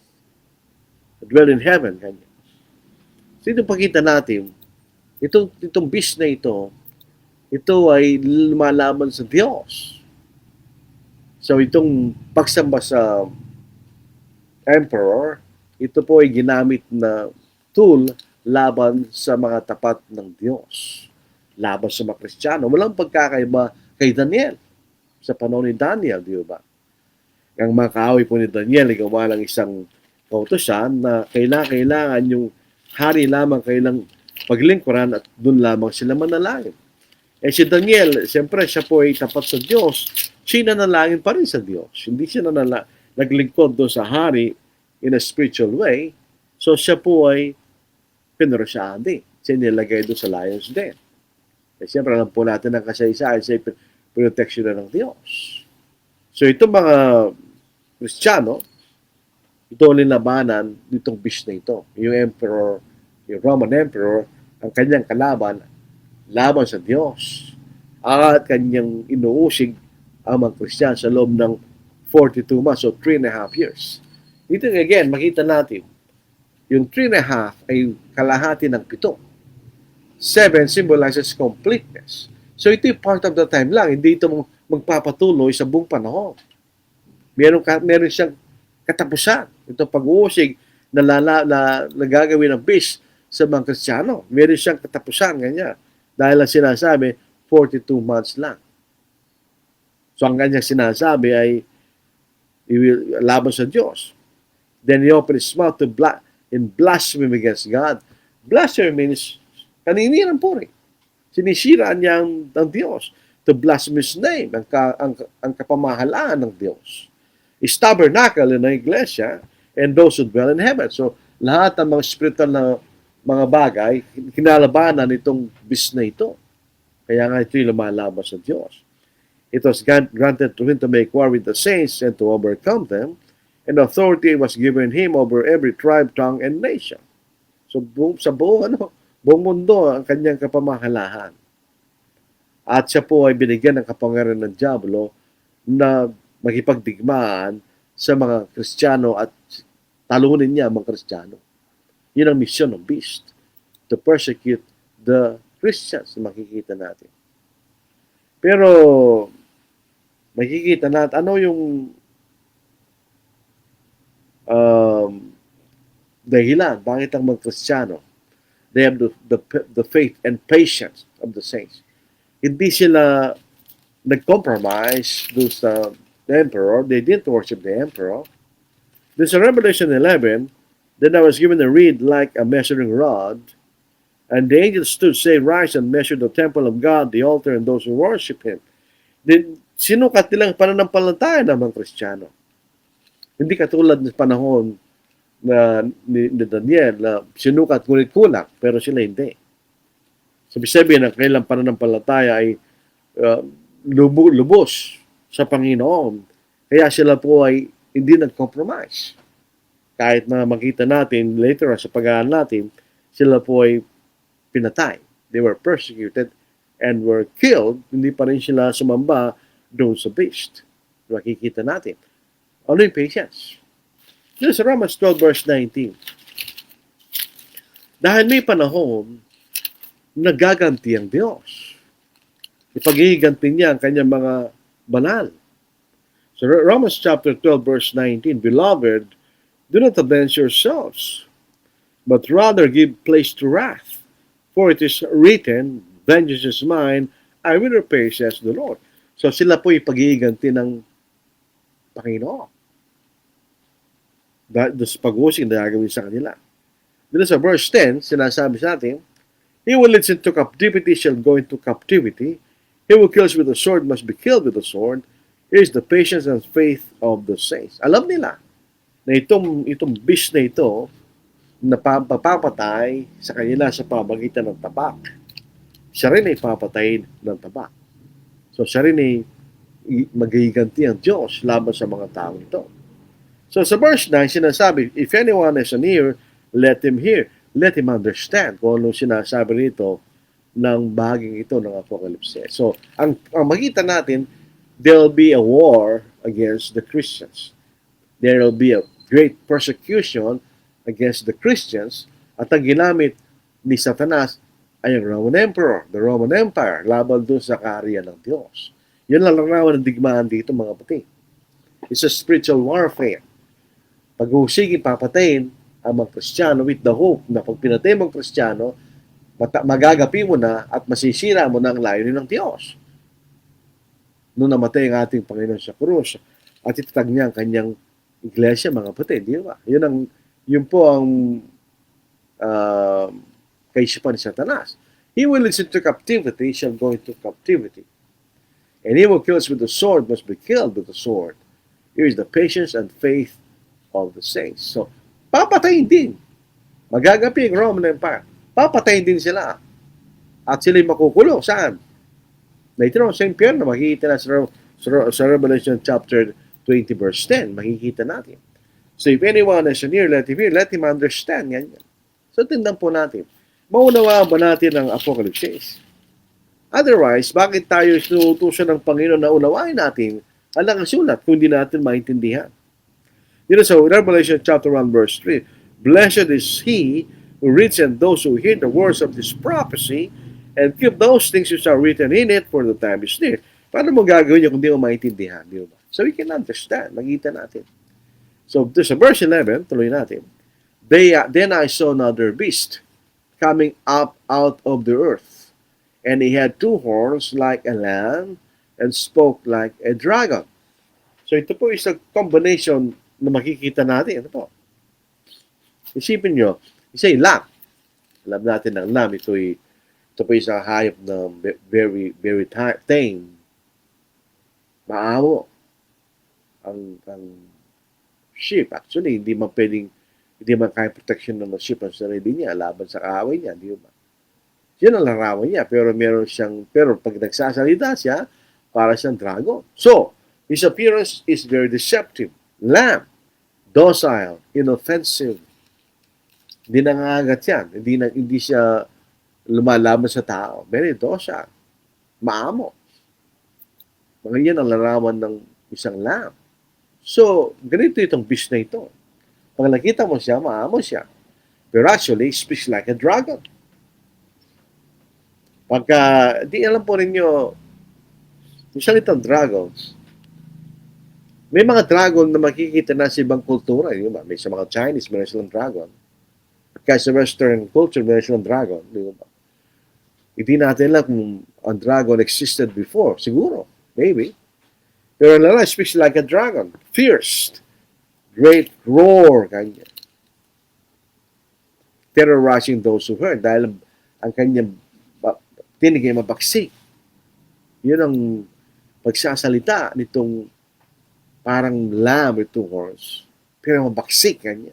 Who dwell in heaven. Kanya. So ito pakita natin, itong beast na ito ay lumalaban sa Diyos. So itong pagsamba sa emperor, ito po ay ginamit na tool laban sa mga tapat ng Diyos. Laban sa mga Kristiyano. Walang pagkakaiba kay Daniel. Sa panahon ni Daniel, di ba? Ang mga kaaway po ni Daniel, gawa lang isang kautosan na kailangan yung hari lamang kailang paglingkuran at doon lamang sila manalangin. Eh si Daniel, siyempre siya po ay tapat sa Diyos. Siya nanalangin pa rin sa Diyos. Hindi siya naglingkod doon sa hari in a spiritual way. So siya po ay pinrosyade. Siya nilagay doon sa lion's den. Eh, siyempre, alam po natin ang kasaysayan sa protection ng Diyos. So, itong mga Kristiyano, ito ang linabanan nitong beast na ito. Yung emperor, yung Roman emperor, ang kanyang laban sa Diyos. At kanyang inuusig ang mga Kristiyano sa loob ng 42 months, so 3.5 years. Ito again, makita natin, yung 3.5 ay kalahati ng 7. 7 symbolizes completeness. So ito yung part of the time lang. Hindi ito magpapatuloy sa buong panahon. Meron siyang katapusan. Ito pag-uusig na gagawin ng beast sa mga Kristiyano. Meron siyang katapusan, ganyan. Dahil ang sinasabi, 42 months lang. So ang kanyang sinasabi ay laban sa Diyos. Then he opened his mouth in blasphemy against God. Blasphemy means kaniniran po rin. Sinisiraan niya ang Diyos. To blaspheme His name, ang kapamahalaan ng Diyos. His tabernacle in the iglesia and those who dwell in heaven. So, lahat ng mga spiritual na mga bagay, kinalabanan itong beast na ito. Kaya nga ito'y lumalaban sa Diyos. It was granted to him to make war with the saints and to overcome them. And authority was given him over every tribe, tongue, and nation. So, sa buong mundo ang kanyang kapamahalahan. At siya po ay binigyan ng kapangyarihan ng Diablo na makipagdigmaan sa mga Kristiyano at talunin niya ang mga Kristiyano. Yun ang mission ng beast. To persecute the Christians na makikita natin. Pero makikita natin ano yung dahilan bakit ang mga Kristiyano they have the faith and patience of the saints. Hindi sila nag-compromise doon sa emperor. They didn't worship the emperor. There's a Revelation 11, then I was given a reed like a measuring rod, and the angel stood, saying, Rise and measure the temple of God, the altar, and those who worship Him. Then, sinukat nilang pananampalataya ng mga Kristiyano. Hindi katulad ng panahon na ni Daniel na sinukat ngunit kulang, pero sila hindi. Sabi-sabihin na kailang pananampalataya ay lubos sa Panginoon. Kaya sila po ay hindi nag-compromise. Kahit na makita natin later sa pag-aaral natin, sila po ay pinatay. They were persecuted and were killed. Hindi pa rin sila sumamba doon sa beast. Makikita natin. Ano yung patience? This is Romans 12 verse 19. Dahil may panahon nagaganti ang Diyos. Ipaghihiganti niya ang kanyang mga banal. So Romans chapter 12 verse 19, Beloved, do not avenge yourselves, but rather give place to wrath. For it is written, Vengeance is mine, I will repay, says the Lord. So sila po ipaghihiganti ng Panginoon. Doon sa pag-uusig na gagawin sa kanila. Dito sa verse 10, sinasabi sa atin, He who leads into captivity shall go into captivity. He who kills with the sword must be killed with the sword. Here is the patience and faith of the saints. Alam nila na itong beast na ito na papapatay sa kanila sa pamagitan ng tabak. Siya rin ay papatayin ng tabak. So siya rin ay maghihiganti ang Diyos laban sa mga tao ito. So sa verse 9, sinasabi, If anyone has an ear, let him hear. Let him understand kung anong sinasabi rito ng bahaging ito ng Apocalypse. So, ang makita natin, there will be a war against the Christians. There will be a great persecution against the Christians at ang ginamit ni Satanas ay ang Roman Emperor, the Roman Empire, laban doon sa kaharian ng Diyos. Yun lang larawan ng digmaan dito, mga kapatid. It's a spiritual warfare. Pag-uusigin, papatayin ang mga Kristiyano with the hope na pag pinatay mong Kristiyano, magagapi mo na at masisira mo na ang layunin ng Diyos. Noong namatay ang ating Panginoon sa krus at itatag niya ang kanyang iglesia, mga kapatid, di ba? Yun po ang kaisipan ni Satanas. He will lead into captivity, shall go into captivity. And he who kills with the sword must be killed with the sword. Here is the patience and faith of the saints. So, papatayin din. Magagapi ang Roman Empire. Papatayin din sila. At sila'y makukulong. Saan? Later on, sa impyerno, makikita na sa Revelation chapter 20 verse 10. Makikita natin. So if anyone has an ear, let him understand. Yan. So tindan po natin. Maunawaan ba natin ang Apocalypse? Otherwise, bakit tayo sinutusan ng Panginoon na unawain natin ang nakasulat kung hindi natin maintindihan? Dito sa Revelation chapter 1 verse 3, Blessed is he who reads and those who hear the words of this prophecy and keep those things which are written in it, for the time is near. Paano mo gagawin yun kung di mo maintindihan? Di ba? So we can understand. Makita natin. So sa verse 11, tuloy natin. Then I saw another beast coming up out of the earth, and he had two horns like a lamb and spoke like a dragon. So ito po isang combination na makikita natin. Ito po. Isipin nyo, isa'y lamb. Alam natin ng lamb, ito po isang hayop na very, very tame. Maawo. Ang sheep, actually, hindi man kaya protection ng sheep ang sarili niya laban sa kaaway niya, di ba? Yun ang larawan niya, pero pag nagsasalita siya, para siyang dragon. So, his appearance is very deceptive. Lamb, docile, inoffensive. Hindi nangangagat yan. Hindi siya lumalaban sa tao. Very docile. Maamo. Mga yan ang larawan ng isang lamb. So, ganito itong beast na ito. Pag nakita mo siya, maamo siya. Pero actually, he speaks like a dragon. Pagka, di alam po ninyo, yung salitang dragons, may mga dragon na makikita na sa ibang kultura. Diba? May sa mga Chinese, meron silang dragon. Kaya sa Western culture, meron silang dragon. Diba? Hindi natin alam kung ang dragon existed before. Siguro. Maybe. Pero ang lalaki speaks like a dragon. Fierce. Great roar. Kanya. Terrorizing those who heard. Dahil ang kanyang tinig ay mabaksik. Yun ang pagsasalita nitong parang lamb, itong horse. Pero mabaksik kanya.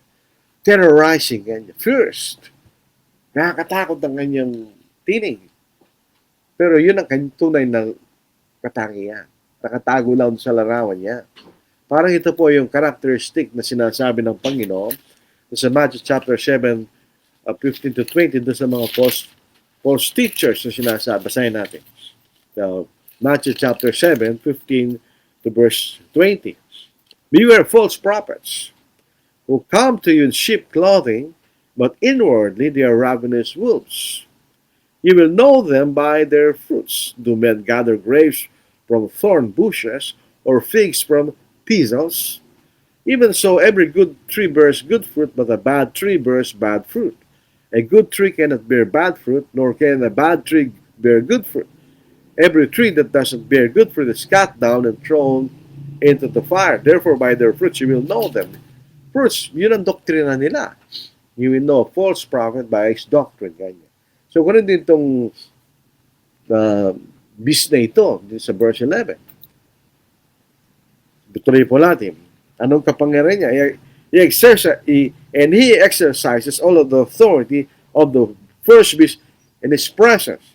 Terrorizing kanya. Fierce. Nakakatakot ang kanyang tinig. Pero yun ang kanyang tunay na katangian. Nakatago lang sa larawan niya. Parang ito po yung characteristic na sinasabi ng Panginoon sa Matthew chapter 7, 15 to 20, doon sa mga false teachers na sinasabi. Basahin natin. So, Matthew chapter 7, 15 to verse 20. Beware false prophets who come to you in sheep clothing, but inwardly they are ravenous wolves. You will know them by their fruits. Do men gather grapes from thorn bushes or figs from thistles? Even so, every good tree bears good fruit, but a bad tree bears bad fruit. A good tree cannot bear bad fruit, nor can a bad tree bear good fruit. Every tree that doesn't bear good fruit is cut down and thrown into the fire. Therefore, by their fruits you will know them. Fruits, yun ang doktrina nila. You will know a false prophet by his doctrine. Ganyan. So, ganun din itong bis na ito, sa verse 11. Tuloy po natin. Anong kapangyarihan niya? And he exercises all of the authority of the first beast in his presence,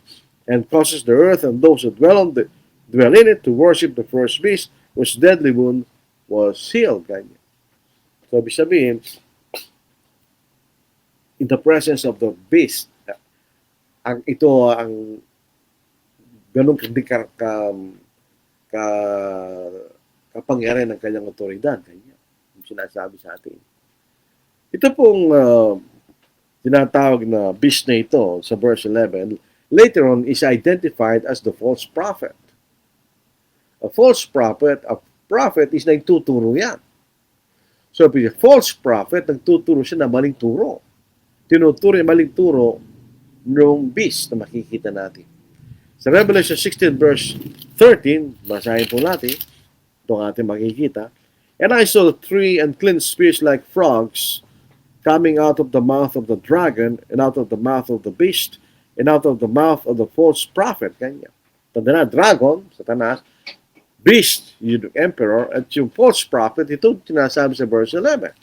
and causes the earth and those who dwell in it to worship the first beast, whose deadly wound was healed. Ganyan. So, ibig sabihin, in the presence of the beast, ito ang ganun kapangyarihan ng kanyang otoridad. Ganyan. Yung sinasabi sa atin. Ito pong tinatawag na beast na ito sa verse 11, later on is identified as the false prophet. A false prophet, a prophet is nagtuturo yan. So, if a false prophet, nagtuturo siya na maling turo. Tinuturo yung maling turo ng beast na makikita natin. Sa Revelation 16 verse 13, basahin po natin, itong ating makikita. And I saw 3 unclean spirits like frogs coming out of the mouth of the dragon, and out of the mouth of the beast, and out of the mouth of the false prophet. Kanya. Tanda na, dragon, Satanas, beast, yung emperor, at yung false prophet, ito tinasabi sa verse 11.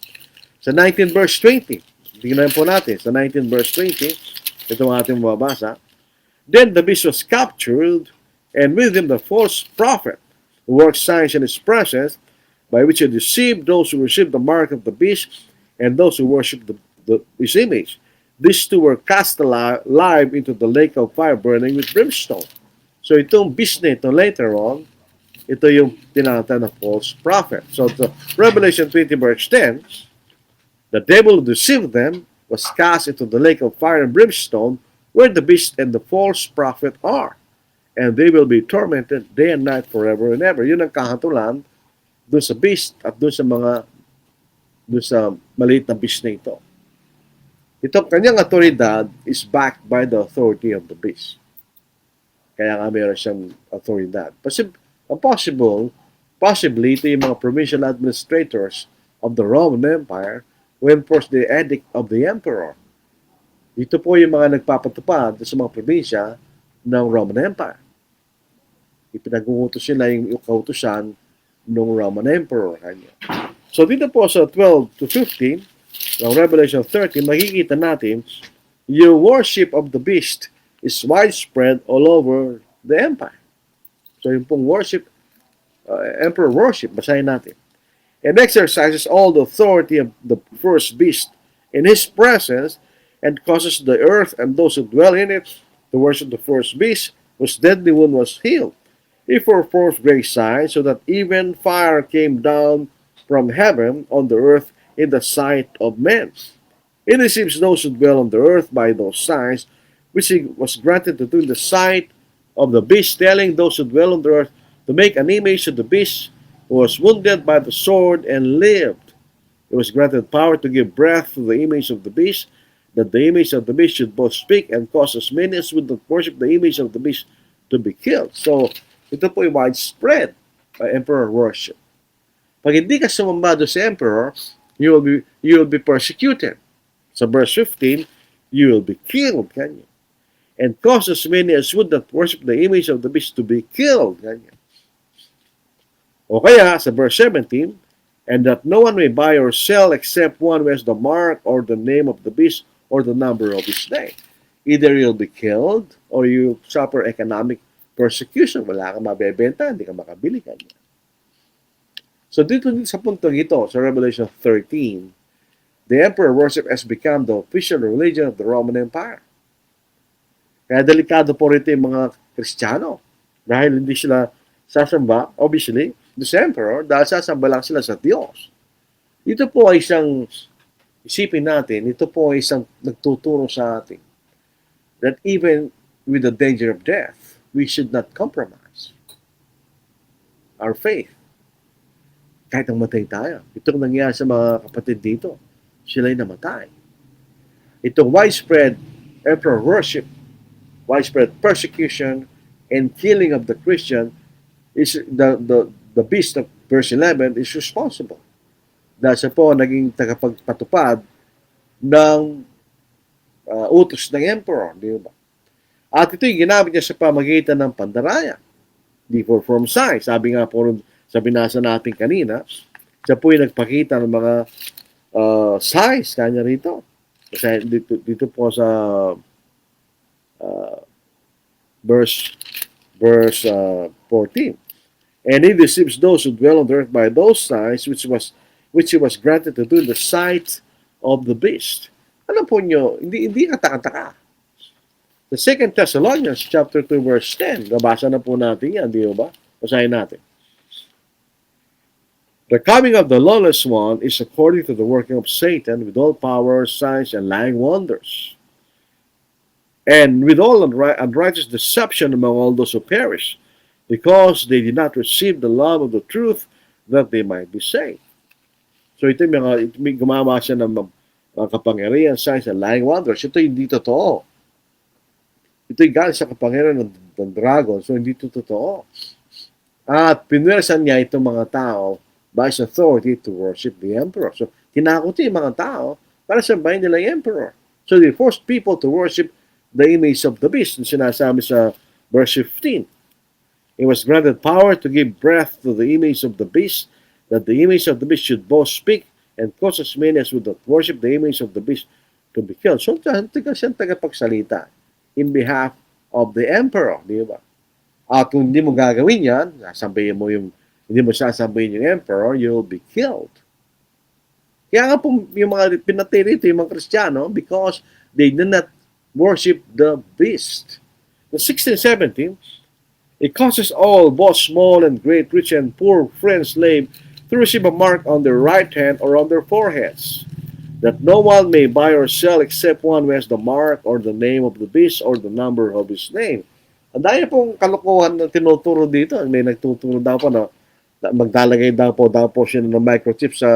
Sa 19 verse 20, tingnan po natin, sa 19 verse 20, ito ang ating mababasa. Then the beast was captured, and with him the false prophet, who works signs in his presence, by which he deceived those who received the mark of the beast, and those who worship his image. These two were cast alive into the lake of fire burning with brimstone. So itong beast na ito later on, ito yung tinatawag na false prophet. So the Revelation 20 verse 10, the devil who deceived them was cast into the lake of fire and brimstone, where the beast and the false prophet are. And they will be tormented day and night forever and ever. Yun ang kahatulan doon sa beast at doon sa maliit na beast na ito. Itong kanyang autoridad is backed by the authority of the beast. Kaya nga mayroon siyang autoridad. Possibly, ito yung mga provincial administrators of the Roman Empire who enforced the edict of the emperor. Ito po yung mga nagpapatupad sa mga probinsya ng Roman Empire. Ipinag-uutos nila yung kautusan ng Roman Emperor. So dito po sa 12 to 15 ng Revelation 30, makikita natin yung worship of the beast is widespread all over the empire. So yung pong worship, emperor worship, basahin natin. And exercises all the authority of the first beast in his presence, and causes the earth and those who dwell in it to worship the first beast, whose deadly wound was healed. He performed great signs, so that even fire came down from heaven on the earth in the sight of men. It deceives those who dwell on the earth by those signs, which he was granted to do in the sight of the beast, telling those who dwell on the earth to make an image of the beast, who was wounded by the sword and lived. It was granted power to give breath to the image of the beast, that the image of the beast should both speak and cause as many as would not worship the image of the beast to be killed. So, ito po yung widespread emperor worship. Pag hindi ka sumamba doon sa emperor, you will be persecuted. Sa verse 15, you will be killed. Kanya. And cause as many as would not worship the image of the beast to be killed. Kanya. O kaya, sa verse 17, and that no one may buy or sell except one who has the mark or the name of the beast or the number of his name. Either you'll be killed or you suffer economic persecution. Wala kang mabebenta, hindi ka makabili. Kanya. So dito sa puntong ito, sa Revelation 13, the emperor worship has become the official religion of the Roman Empire. Kaya delikado po rito yung mga Kristiyano. Dahil hindi sila sasamba, obviously, the emperor, dahil sasamba lang sila sa Diyos. Ito po ay isang, isipin natin, ito po ay isang nagtuturo sa atin that even with the danger of death, we should not compromise our faith. Kahit ang matay tayo. Itong nangyari sa mga kapatid dito, sila'y namatay. Itong widespread emperor worship, widespread persecution, and killing of the Christian is the beast of verse 11 is responsible. Dahil siya po naging tagapagpatupad ng utos ng emperor, di ba? At ito'y ginamit niya sa pamagitan ng pandaraya. Deformed signs. Sabi nga po sa binasa natin kanina, siya po'y nagpakita ng mga signs kanya rito. Kasi dito po sa verse 14. And he deceives those who dwell on the earth by those signs which he was granted to do in the sight of the beast. Alam po nyo, hindi kataka-taka. The 2 Thessalonians chapter 2 verse 10, nabasa na po natin yan, di ba? Basahin natin. The coming of the lawless one is according to the working of Satan with all power, signs, and lying wonders, and with all unrighteous deception among all those who perish, because they did not receive the love of the truth that they might be saved. So ito may gumawa siya ng mga kapangyarihan, signs, and lying wonders. Ito hindi totoo. Ito'y galing sa kapangyarihan ng dragon, so hindi ito totoo. At pinwersan niya itong mga tao by his authority to worship the emperor. So, tinakot yung mga tao para sambahin nila yung emperor. So, they forced people to worship the image of the beast. Yung sinasabi sa verse 15. It was granted power to give breath to the image of the beast, that the image of the beast should both speak and cause as many as would not worship the image of the beast to be killed. So, siyang tagapagsalita in behalf of the emperor, di ba? At kung hindi mo gagawin yan, hindi mo sasabihin yung emperor, you'll be killed. Kaya nga po yung mga pinatay rito, yung mga Kristiyano, because they did not worship the beast. The 1617, it causes all, both small and great, rich and poor, free and slave, to receive a mark on their right hand or on their foreheads, that no one may buy or sell except one who has the mark or the name of the beast or the number of his name. Ang dahil pong kalokohan na tinuturo dito, may nagtuturo daw po na maglalagay daw po siya ng microchip sa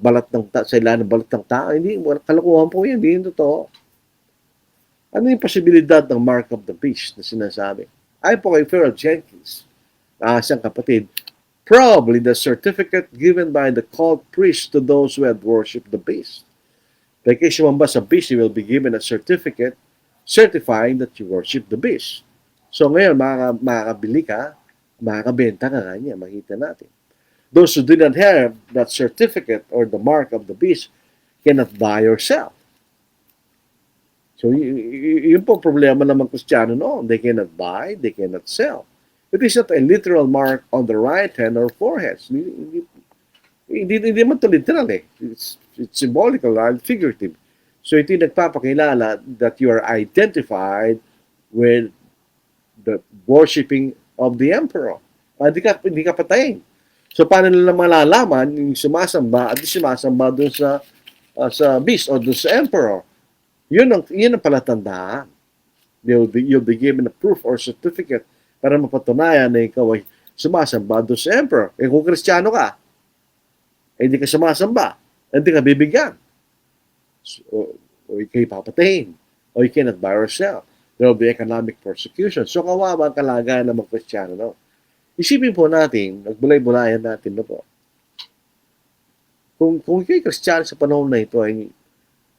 balat sa ilalim ng balat ng tao. Hindi, kalokohan po yan, hindi totoo. Ano yung posibilidad ng mark of the beast na sinasabi? Ay po kay Farrell Jenkins, siyang kapatid, probably the certificate given by the cult priest to those who had worshipped the beast. Kaya sumamba sa beast, you will be given a certificate certifying that you worship the beast. So ngayon, makakabili ka, makakabenta ka nga niya, makita natin. Those who do not have that certificate or the mark of the beast cannot buy or sell. So yun po problema ng mga Kristiyano noon. They cannot buy, they cannot sell. It is not a literal mark on the right hand or forehead. Hindi man ito literal eh. It's symbolical and figurative. So ito yung nagpapakilala that you are identified with the worshiping of the emperor. Hindi ka patayin. So paano nila malalaman yung sumasamba at sumasamba doon sa beast o doon sa emperor? Yun ang palatandaan. You'll be given a proof or certificate para mapatunayan na ikaw ay sumasamba doon sa emperor. Eh kung Kristiyano ka, hindi ka sumasamba, hindi ka bibigyan. O ikay papatayin. O you cannot buy or sell. There will be economic persecution. So kawawa ang kalagayan ng mga Kristiyano. No? Isipin po natin, nagbulay-bulayan natin na po. Kung ikay Kristiyano sa panahon na ito,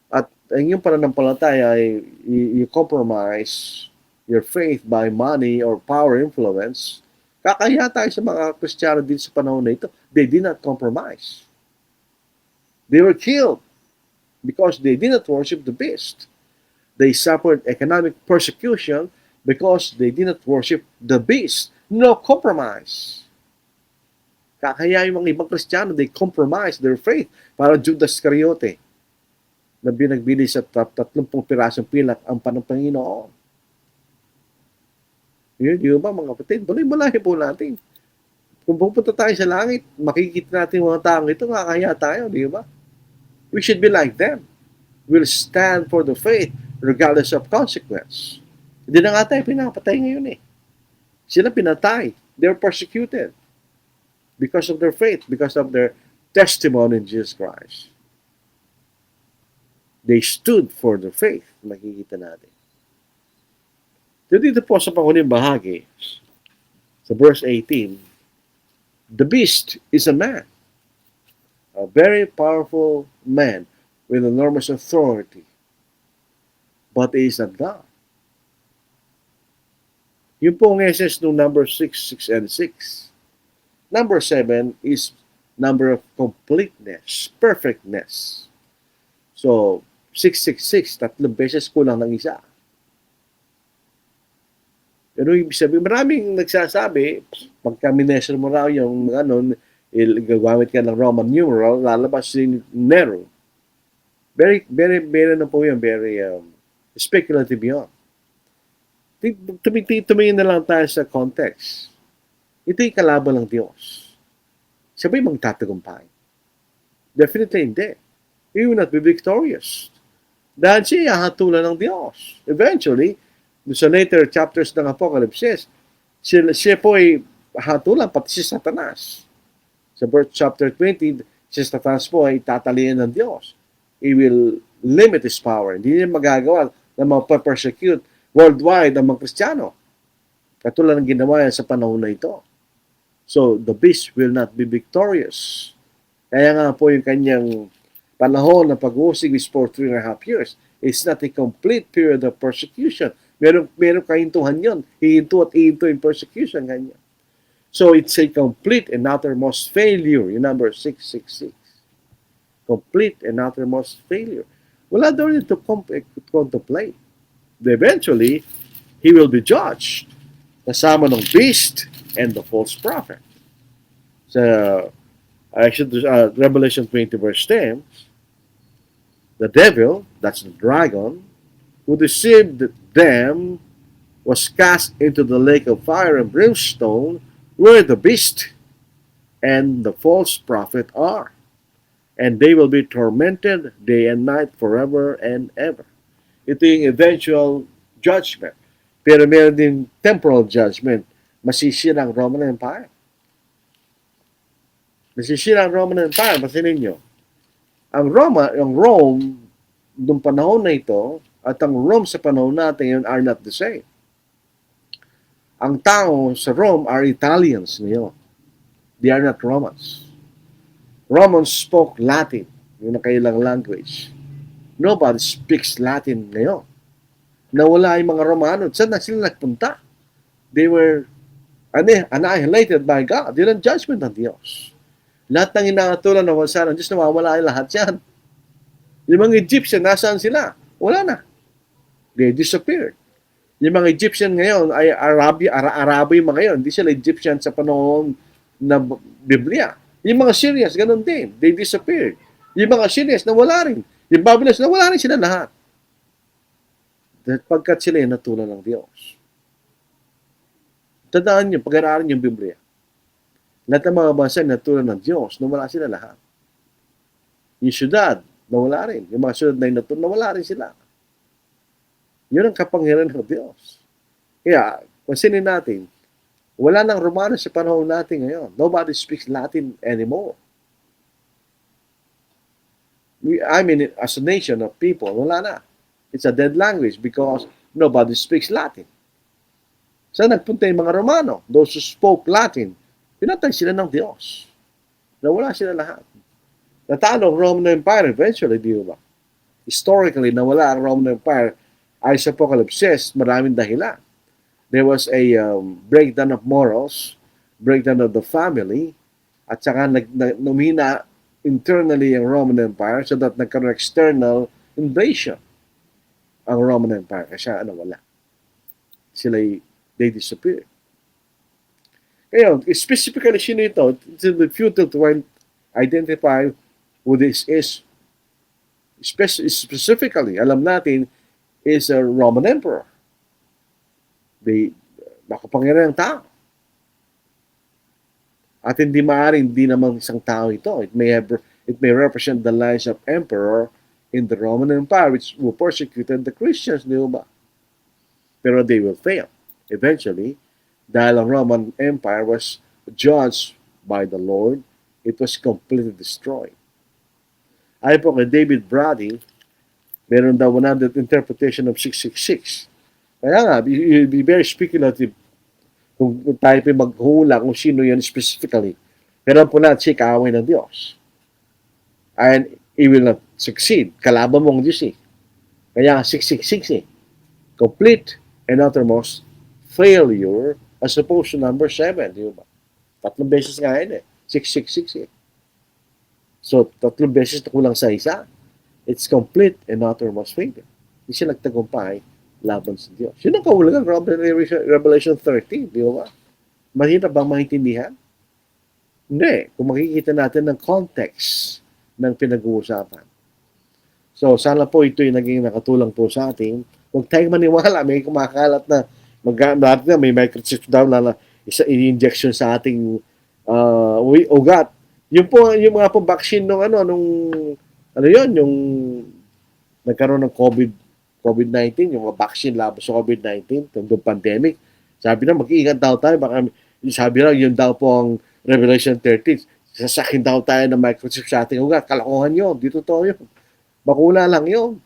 at ang iyong pananampalataya ay you compromise your faith by money or power influence, kakaya tayo sa mga Kristiyano din sa panahon na ito. They did not compromise. They were killed because they did not worship the beast. They suffered economic persecution because they did not worship the beast. No compromise. Kakaya yung mga ibang Kristiyano, they compromise their faith. Para Judas Iscariote, na binagbili sa 30 pirasong pilak ang Panginoon. Yun, di ba mga kapatid? Balay-balay po natin. Kung pupunta tayo sa langit, makikita natin mga taong ito, kakaya tayo, di ba? We should be like them. We'll stand for the faith regardless of consequence. Hindi na nga tayo pinapatay ngayon eh. Sila pinatay. They're persecuted because of their faith, because of their testimony in Jesus Christ. They stood for their faith. Makikita natin. So dito po sa panghuling bahagi, sa verse 18, the beast is a man, a very powerful man with enormous authority, but he is not God. Yun po ang essence ng number 6, 6 and 6. Number 7 is number of completeness, perfectness. So, 666, tatlong beses kulang ng isa. Pero ibig sabihin, maraming nagsasabi, pagka mineasure mo raw yung gagamit ka ng Roman numeral, lalabas yung Nero. Very na po yun, very speculative yun. Tumingin na lang tayo sa context. Ito yung kalaban ng Diyos. Siya ba'y magtatagumpay? Definitely hindi. He will not be victorious. Dahil siya hatulan ng Diyos. Eventually, sa later chapters ng Apocalypse, siya po ay hatulan pati si Satanas. Sa verse chapter 20, si Satanas po ay tatalian ng Diyos. He will limit his power. Hindi niya magagawa na mapapersecute worldwide ang mga Kristiyano. Katulad ng ginawa niya sa panahon na ito. So, the beast will not be victorious. Kaya nga po yung kanyang panahon na pag-uusig is for 3.5 years. It's not a complete period of persecution. Meron kahintuhan yun. Hihinto at hihinto yung persecution. Ganyan. So, it's a complete and uttermost failure. Yung number 666. Complete and uttermost failure. Wala daw rin to contemplate. Eventually, he will be judged. Kasama ng beast and the false prophet. So, Revelation 20 verse 10, the devil, that's the dragon, who deceived them, was cast into the lake of fire and brimstone, where the beast and the false prophet are. And they will be tormented day and night forever and ever. Ito yung eventual judgment. Pero meron din temporal judgment. Masisira ang Roman Empire. Masisira ang Roman Empire. Pasinin nyo. Ang Rome, noong panahon na ito, at ang Rome sa panahon natin yun are not the same. Ang tao sa Rome are Italians ngayon. They are not Romans. Romans spoke Latin, yung nakailang language. Nobody speaks Latin ngayon. Nawala yung mga Romano. Saan na sila nagpunta? They were annihilated by God. Yun ang judgment ng Diyos. Lahat ng inaatulan ng bansa ng Diyos, nawawala yung lahat yan. Yung mga Egyptian, nasaan sila? Wala na. They disappeared. Yung mga Egyptian ngayon ay Arabo yung mga ngayon. Hindi sila Egyptian sa panahon na Biblia. Yung mga Syrians, ganun din. They disappeared. Yung mga Syrians, nawala rin. Yung Babylonians, nawala rin sila lahat. Pagkat sila yung natulan ng Diyos. Tandaan nyo, pag-araalan yung Biblia. Lahat ng mga bansa na natulan ng Diyos, nawala sila lahat. Yung syudad, nawala rin. Yung mga syudad na natulan, nawala rin sila. Yun ang kapangyarihan ng Diyos. Kaya, pansinin natin, wala nang Romano sa panahon natin ngayon. Nobody speaks Latin anymore. As a nation of people, wala na. It's a dead language because nobody speaks Latin. Saan nagpunta yung mga Romano? Those who spoke Latin, pinatay sila ng Diyos. Nawala sila lahat. Natalo ang Roman Empire eventually, di ba? Historically, nawala ang Roman Empire. Ay sa Apocalypse, maraming dahilan. There was a breakdown of morals, breakdown of the family, at saka numina internally ang Roman Empire so that nagkaroon external invasion ang Roman Empire. Kasi wala. They disappeared. Kaya, specifically, sino ito? It's futile to identify who this is. Specifically, alam natin, is a Roman Emperor. Makapangyarihan ng tao. At hindi maaaring hindi naman isang tao ito. It may represent the lines of emperor in the Roman Empire who persecuted the Christians, di ba? pero they will fail. Eventually, dahil ang Roman Empire was judged by the Lord, it was completely destroyed. Ayon po kay David Brady, meron daw 100 interpretation of 666. Kaya nga, you'll be very speculative kung tayo pa maghula kung sino yan specifically. Pero po natin siya kaaway ng Diyos. And he will not succeed. Kalaban mo ang Diyos eh. Kaya 666 eh. Complete and uttermost failure as opposed to number 7. Di ba? 3 beses nga yun eh. 666 eh. So, 3 beses na kulang sa isa. It's complete and uttermost failure. Hindi siya nagtagumpay laban sa Diyos. Yun ang kahulugan ng Revelation 13. Di ba? Mahirap bang maintindihan? Hindi. Kung makikita natin ng context ng pinag-uusapan. So, sana po ito'y naging nakatulang po sa atin. Huwag tayong maniwala. May kumakalat na may microchip daw na isa injection sa ating ugat. Yung po, yung mga po vaccine nung yung nagkaroon ng COVID-19, yung mga vaccine laban sa COVID-19, yung pandemic. Sabi na, mag-iingat daw tayo. Baka, sabi na, yun daw po ang Revelation 13. Sasakin daw tayo ng microchip sa ating ugat. Kalokohan yun. Di totoo yun. Bakuna lang yun.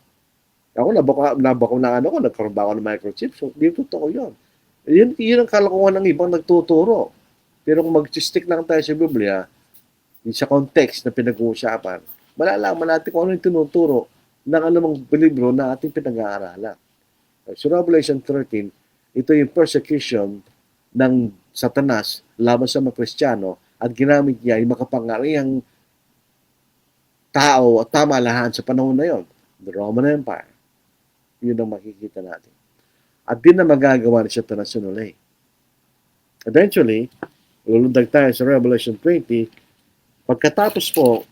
Ako, nagkaroon ba ako ng microchip? So, di totoo yun. Yun ang kalokohan ng ibang nagtuturo. Pero kung mag-stick lang tayo sa Biblia, sa context na pinag-uusapan, malalaman natin kung ano yung tinuturo ng anumang libro na ating pinag-aaralan. So, Revelation 13, ito yung persecution ng Satanas laban sa mga Kristiyano at ginamit niya yung makapangyarihang tao at pamahalaan sa panahon na yon, the Roman Empire. Yun ang makikita natin. At din na magagawa ni Satanas yun ulit. Eventually, lulundag tayo sa Revelation 20, pagkatapos po,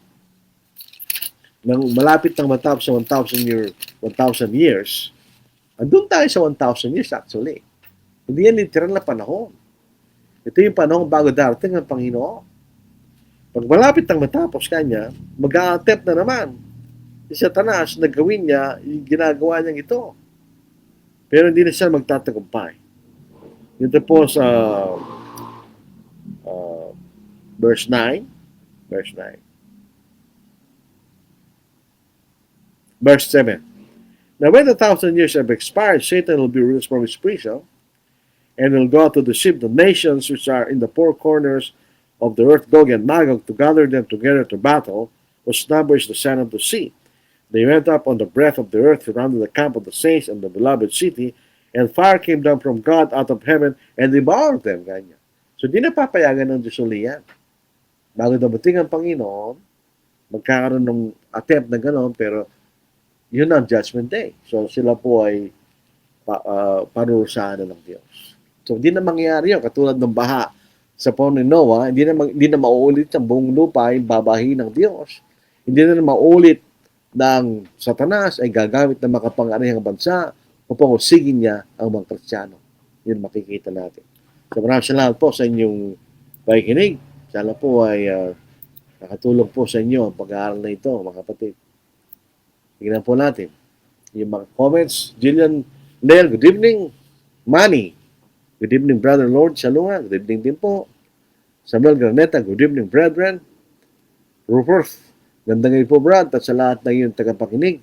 ng malapit nang matapos sa 1,000 years, andun tayo sa 1,000 years actually. Hindi yan literal na panahon. Ito yung panahon bago darating ang Panginoon. Pag malapit nang matapos kanya, mag-a-attempt na naman si Satanas na gawin niya yung ginagawa niyang ito. Pero hindi na siya magtatagumpay. Ito po sa verse 9. Verse 7. Now when the 1,000 years have expired, Satan will be released from his prison and will go out to deceive the nations which are in the four corners of the earth, Gog and Magog, to gather them together to battle, whose number is the sand of the sea. They went up on the breadth of the earth, surrounded the camp of the saints and the beloved city, and fire came down from God out of heaven and devoured them. Ganyan. So, di na papayagan ng Diyos uli yan. Bago dabating ang Panginoon, magkakaroon ng attempt na gano'n, pero yun ang judgment day. So, sila po ay parurusahan ng Diyos. So, hindi na mangyayari yun. Katulad ng baha sa panahon ni Noah, hindi na mauulit ang buong lupa ay babahin ng Diyos. Hindi na mauulit ng Satanas ay gagamit ng makapangyarihang bansa upang usigin niya ang mga Kristiyano. Yun makikita natin. So, maraming salamat po sa inyong pakikinig. Sana po ay nakatulong po sa inyo ang pag-aaral na ito, mga kapatid. Tingnan po natin yung mga comments. Jillian Nel, good evening. Manny, good evening, Brother Lord Salunga. Good evening din po. Samuel Graneta, good evening, brethren. Rupert, ganda ngayon po, Brad, at sa lahat na yung tagapakinig.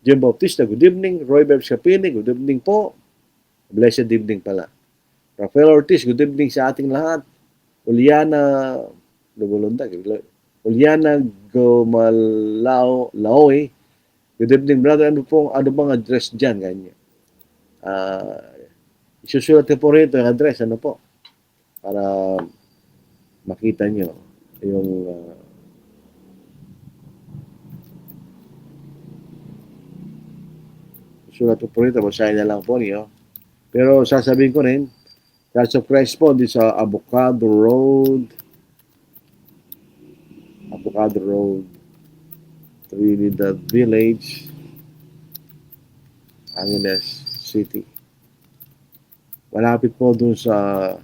Jim Bautista, good evening. Roy Bebs Capini, good evening po. Blessed evening pala. Rafael Ortiz, good evening sa ating lahat. Uliana Laoy, good evening, brother. Ano bang address dyan? Ganyan. Isusulat ko po rito yung address, ano po? Para makita nyo yung isusulat ko po rito, basahin na lang po niyo. Pero sasabihin ko rin, Church of Christ po, di sa Avocado Road, Trinidad Village, Angeles City. Malapit po dun sa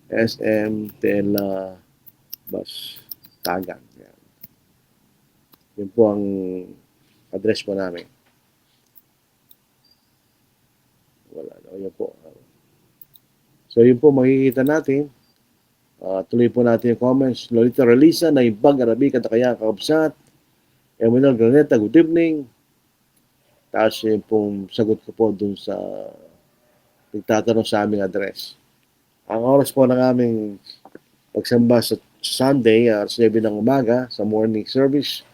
SM Tela Bus Tagan. Yun po ang address po namin. Wala na. Yan po. So, yun po makikita natin. Tuloy po natin yung comments. Lolita Relisa, na ibang Arabi, kata kaya kakabsat. Emmanuel Graneta, good evening. Tapos yun pong sagot ko po dun sa nagtatanong sa aming address. Ang oras po ng aming pagsamba sa Sunday, 7 ng umaga, sa morning service.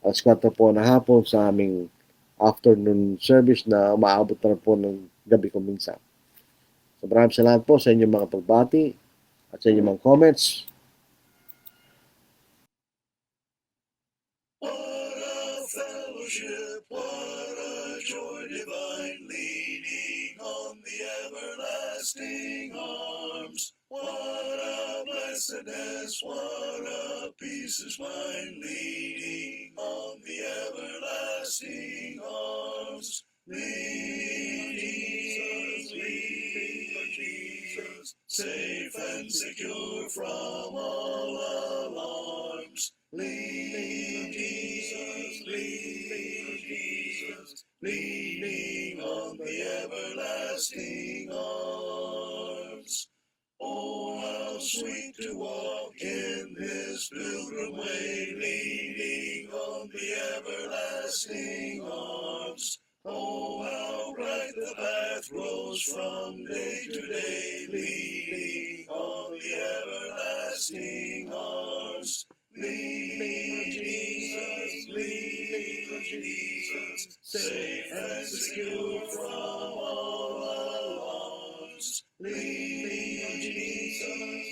Alas 4 po na hapon sa aming afternoon service na umaabot na po ng gabi ko minsan. So maraming salamat po sa inyong mga pagbati at sa inyong mga comments. What a fellowship, what a joy divine, leaning on the everlasting arms. What a blessedness, what a peace is mine, leaning on the everlasting arms. Lean, Jesus, safe and secure from all alarms. Lean, Jesus, leaning on the everlasting arms. Oh, how sweet to walk in His pilgrim way, leaning on the everlasting arms. Oh, how bright the path grows from day to day, leaning on the everlasting arms. Lean, Jesus, safe and secure from all alarms. Lean, Jesus,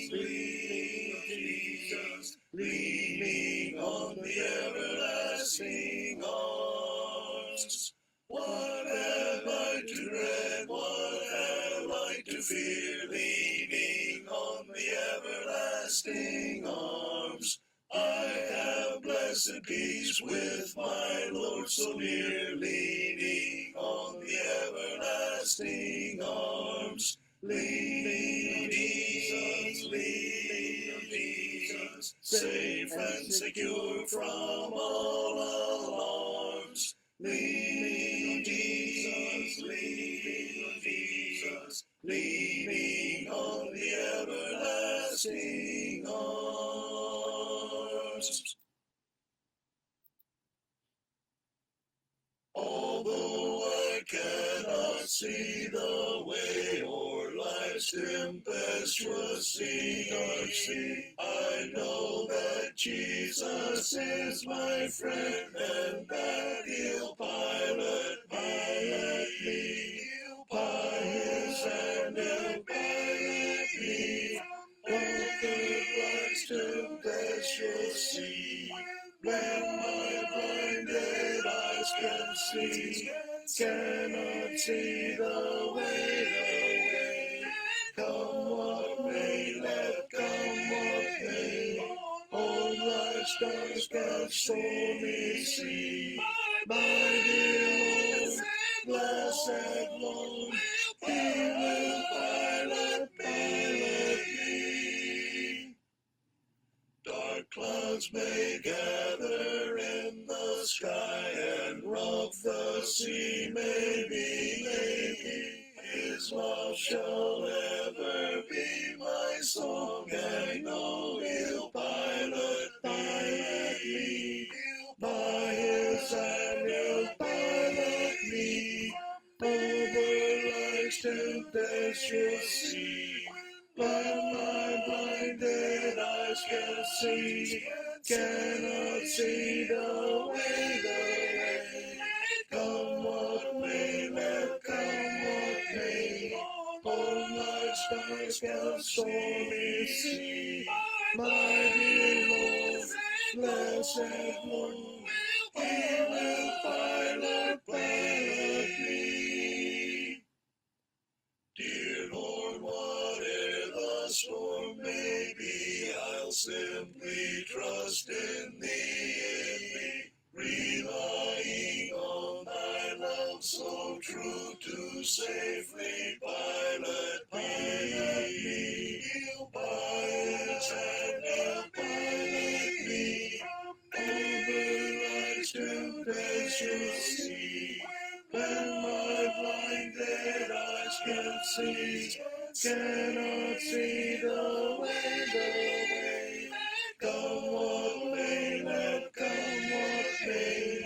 leaning on the everlasting arms. What have I to dread? What have I to fear? Leaning on the everlasting arms. I have blessed peace with my Lord so near, leaning on the everlasting arms. Lean, Jesus, safe and secure from all alarms. Lean, Jesus, leaning on the everlasting arms. Although I cannot see the way o'er life's tempestuous sea, I know that Jesus is my friend and that He'll pilot me. By His hand He'll pilot me over life's tempestuous sea. When my blinded eyes cannot see the way. Come what may, let come what may, on life's dark and stormy sea. My dear Lord, blessed Lord, He will pilot me. Dark clouds may gather in the sky and rough the sea may be. His love shall ever be my song, and know He'll pilot me. By His hand He'll pilot me over life's tempestuous sea. When my blinded eyes cannot see the way. Come what may, let come what may, on life's dark and stormy sea. My dear Lord, blessed Lord, He will pilot me. Dear Lord, whatever the storm may be, I'll simply trust in Thee, relying on Thy love so true to safely pilot me. By His hand He'll pilot me over life's tempestuous sea. When my blinded eyes cannot see the way. Come what may, let come what may.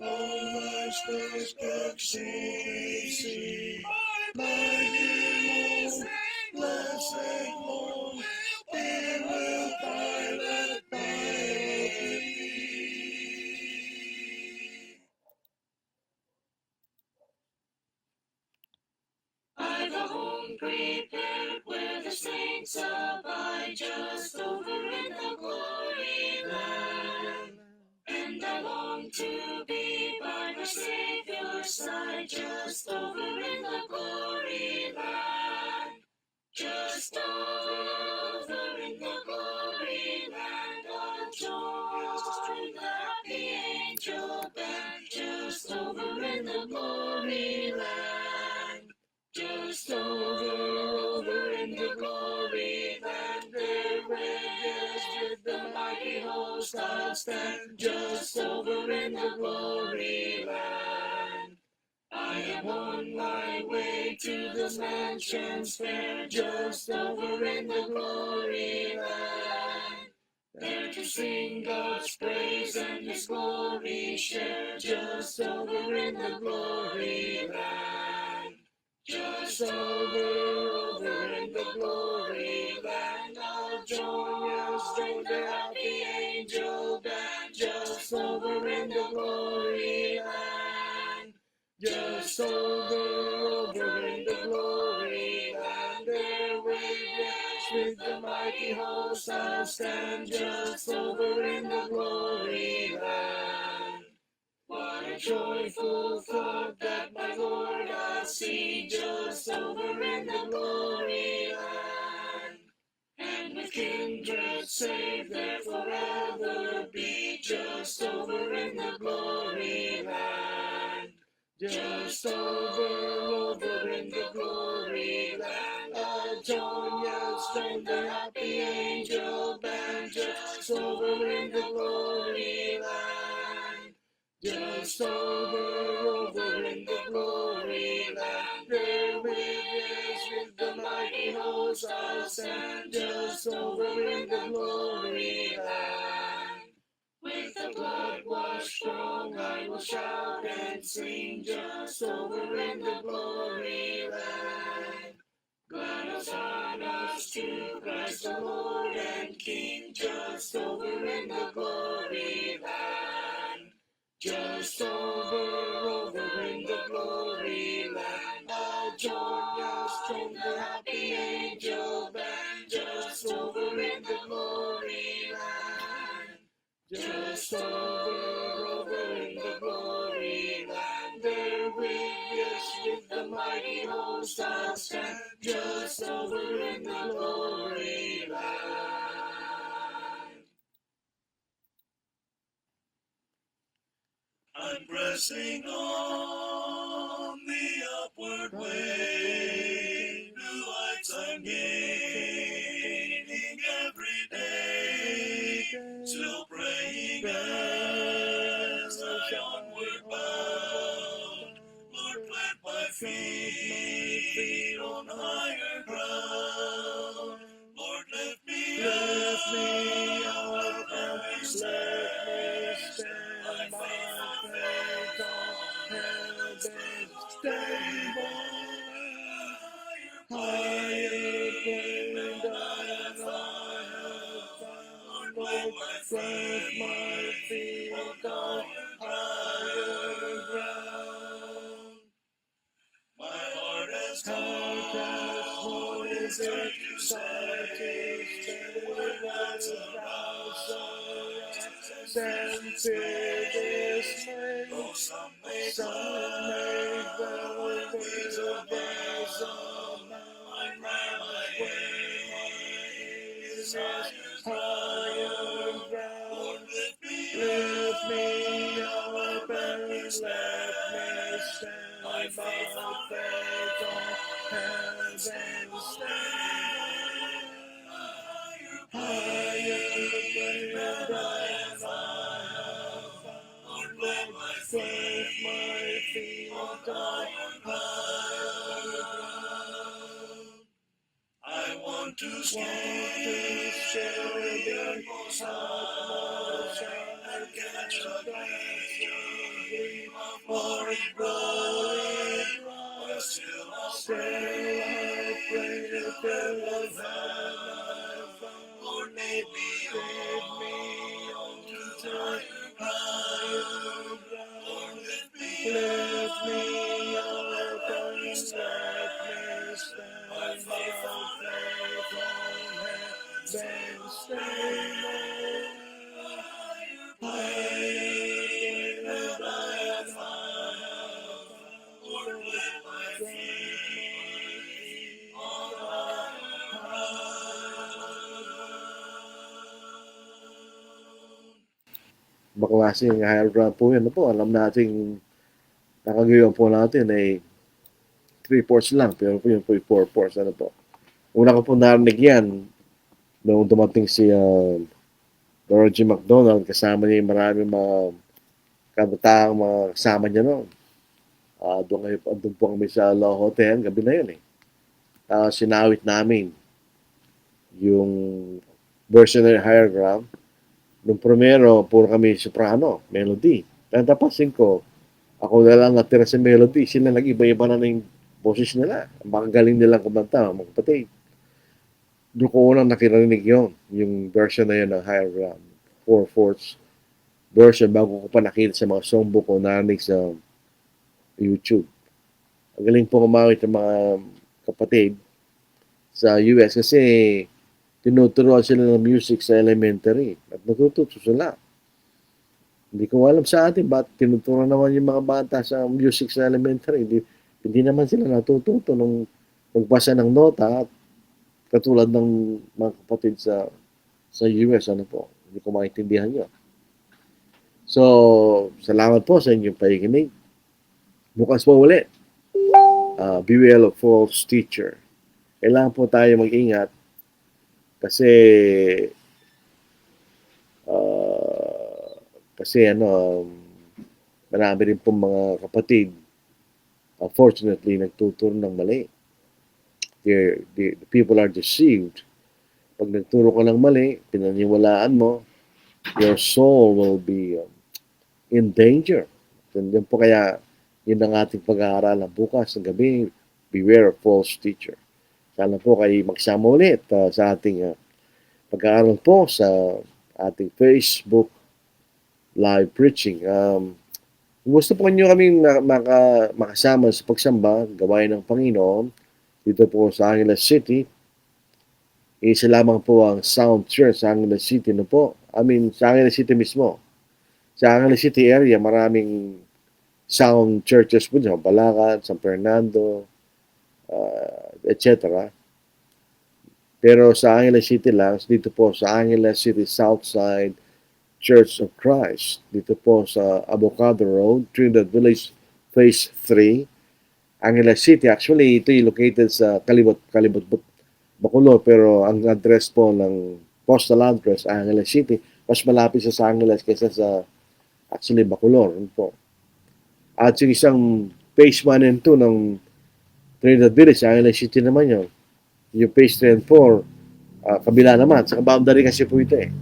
All my stars can see. My dear home, blessed home, it will pilot me. I've a home prepared where the saints abide, just over in the glory land. And I long to be by my Savior's side, just over in the glory land. Just over in the glory land, I'll join the happy angel band, just over in the glory land. Just over in the glory land, there with the mighty host I'll stand, just over in the glory land. I am on my way to the mansions fair, just over in the glory land. There to sing God's praise and His glory share, just over in the glory land. Just over in the glory land, I'll join the happy angel band, just over in the glory land. Just over in the glory land, there with the mighty host I'll stand, just over in the glory land. What a joyful thought that my Lord I'll see, just over in the glory land. And with kindred saved there forever be, just over in the glory land. Just over in the glory land, I'll join the happy angel band, just over in the glory land. Just over in the glory land, there with the mighty host I'll stand, just over in the glory land. With the blood-washed throng I will shout and sing, just over in the glory land. Glad hosannas to Christ the Lord and King, just over in the glory land. Just over in the glory land, I'll join the happy angel band, just over in the glory land. Just over in the glory land, there with the mighty host I'll stand, just over in the glory land. I'm pressing on the upward way, new heights I'm gaining every day, still praying as I onward bound. Lord, plant my feet on higher ground. Lord, lift me up and let me stand by faith on heaven's steady wall. Higher plane than I have found. Lord, plant my feet on higher ground. My heart has known its exercises, when that's about and fear dismay. Though some may well with a verse of mine, my way is higher ground. Lord, lift me up and let me stand by faith on heaven's stand. Higher plane than I have found. Lord, plant my feet on higher ground. to scale the most high and catch a glimpse of dream of glory bright. While still I pray to heaven Lord, lead me on to higher ground. Lord, lift me up and establish my faith on heaven's stay. Higher than I have found. Lord, let my feet on Baklaseng higher ground po yun. Ano po, alam natin, nakagayon po natin ay 3/4 lang, pero po yun po yung 4/4. Ano po. Una ko po narinig yan noong dumating si Roger McDonald, kasama niya yung maraming mga kabataang mga kasama niya noon. Doon po kami sa Law Hotel, gabi na yun eh. Sinawit namin yung version ng higher ground. Nung primero, puro kami soprano, melody. Kaya napasin ko, ako na lang natira sa melody. Sila nag-iba-iba na ng boses nila. Ang galing nilang kumanta, mga kapatid. Doon ko unang nakirinig yung version na yun ng higher ground. 4/4 version bago ko pa nakita sa mga songbook ko narinig sa YouTube. Ang galing po kumawit ng mga kapatid sa US kasi tinuturuan sila ng music sa elementary at natututo sila. Hindi ko alam sa atin ba't tinuturuan naman yung mga bata sa music sa elementary. Hindi naman sila natututo nung magbasa ng nota at katulad ng mga kapatid sa US. Ano po, hindi ko maintindihan yun. So, salamat po sa inyong pakikinig. Bukas po ulit. Beware of false teacher. Kailangan po tayo mag-ingat kasi marami rin pong mga kapatid unfortunately nagtuturo ng mali. The people are deceived. Pag nagturo ka ng mali, pinaniwalaan mo, your soul will be in danger. Yan po kaya yun ang ating pag-aaralan bukas ng gabi. Beware of false teacher. Sana po kayo magsama ulit sa ating pag-aaral po sa ating Facebook live preaching. Gusto po nyo kaming makasama sa pagsamba, gawain ng Panginoon, dito po sa Angeles City. Isa lamang po ang Sound Church sa Angeles City. Sa Angeles City mismo. Sa Angeles City area, maraming sound churches po dyan. Balacan, San Fernando, etc. Pero sa Angeles City lang, dito po sa Angeles City Southside Church of Christ. Dito po sa Avocado Road, Trinidad Village, Phase 3, Angeles City. Actually, ito yung located sa Kalibot, Bacolod. Pero ang address po ng postal address, Angeles City, mas malapit sa Angeles kaysa sa actually Bacolod. Po. At yung isang Phase 1 and 2 ng Trinidad Village, Angeles City naman yun. Yung Phase 3 and 4, kabila naman. Sa boundary kasi po ito eh.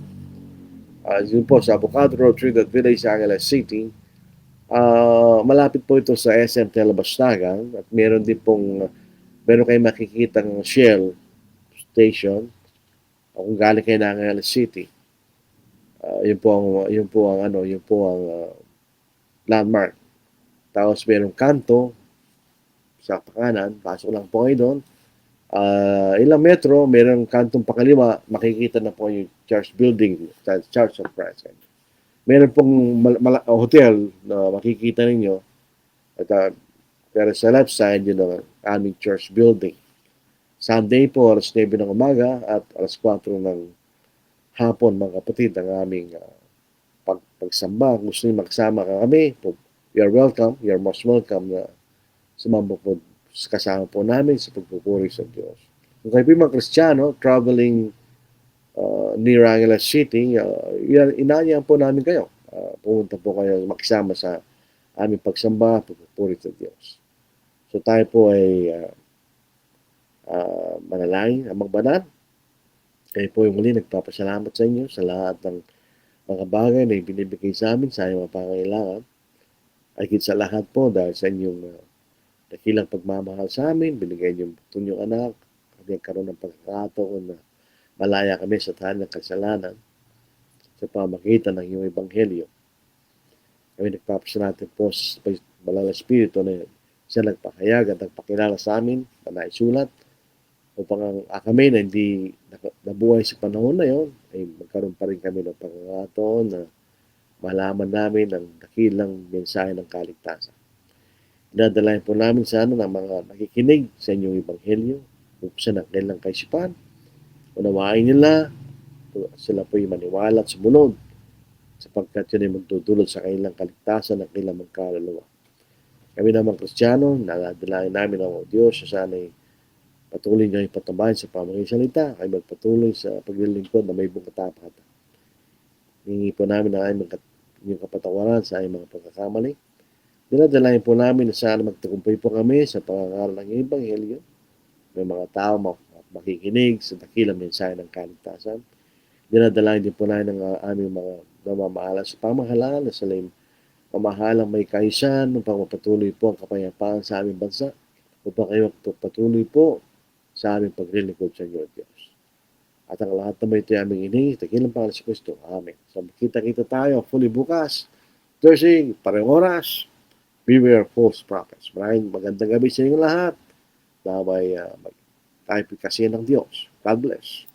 Yun po sa Avocado Road, Trinidad Village, Angeles City. Malapit po ito sa SM Telebastagan at meron kayong makikita ng Shell station kung galing kayo ng Angeles City. Yun po ang landmark. Tapos merong kanto sa pakanan, pasok lang po kayo doon. Ilang metro, merong kantong pakaliwa, makikita na po yung church building, Church of Christ. Meron pong hotel na makikita ninyo. Pero sa left side, yun ang aming church building. Sunday po, alas 9 ng umaga at alas 4 ng hapon, mga kapatid, ang aming pagsamba. Kung gusto nyo magsama kami, you're welcome. You're most welcome na sumamba po kasama po namin sa pagpupuri sa Diyos. Kung kayo po yung mga Kristiyano, traveling near Angeles City, inaanyahan po namin kayo. Pumunta po kayo makisama sa aming pagsamba, pagpupuri sa Diyos. So tayo po ay manalangin, amang banal. Kayo po yung muli nagpapasalamat sa inyo sa lahat ng mga bagay na ibinibigay sa amin sa inyong mga pangailangan. Ay higit sa lahat po dahil sa inyong dakilang pagmamahal sa amin, binigay niyo po inyong anak, kami karoon ng pagkakataon na malaya kami sa tahan ng kasalanan sa pamagitan ng iyong ebanghelyo. Kami nagpapasalamat po sa Banal na Espiritu na siya nagpahayag at nagpakilala sa amin na naisulat upang ang kami na hindi nabuhay sa panahon na yon ay magkaroon pa rin kami ng pagkakataon na malaman namin ang dakilang mensahe ng kaligtasan. Dinadalayan po namin sana ng mga nakikinig sa inyong ebanghelyo, buksan ang kanilang kaisipan, unawain nila, sila po yung maniwala at sumunod sapagkat yun ay magdudulot sa kanilang kaligtasan at kanilang magkaluluwa. Kami naman Kristiyano, nadalayan namin ang Diyos sa sana'y patuloy niyo ipatubayan sa pamagitan salita, ay magpatuloy sa paglilingkod na may buong katapatan. Hihingi po namin ang inyong kapatawaran sa aming mga pagkakamali. Dinadalayan po namin na sana magtagumpay po kami sa pangangaral ng ebanghelyo. May mga tao makikinig sa dakilang mensahe ng kaligtasan. Dinadalayan din po namin ang aming mga namamahala sa pamahalaan na sila mamahalang may kaisan upang mapatuloy po ang kapayapaan sa aming bansa upang kayo patuloy po sa aming paglilingkod sa inyo, Diyos. At ang lahat naman ito ay aming inihingi, dakilang pangalan sa Kristo. Amen. So, kita tayo fully bukas, Thursday, parehong oras. Beware false prophets. Maraming magandang gabi sa inyo lahat. Naway tayo pikasiyan ng Diyos. God bless.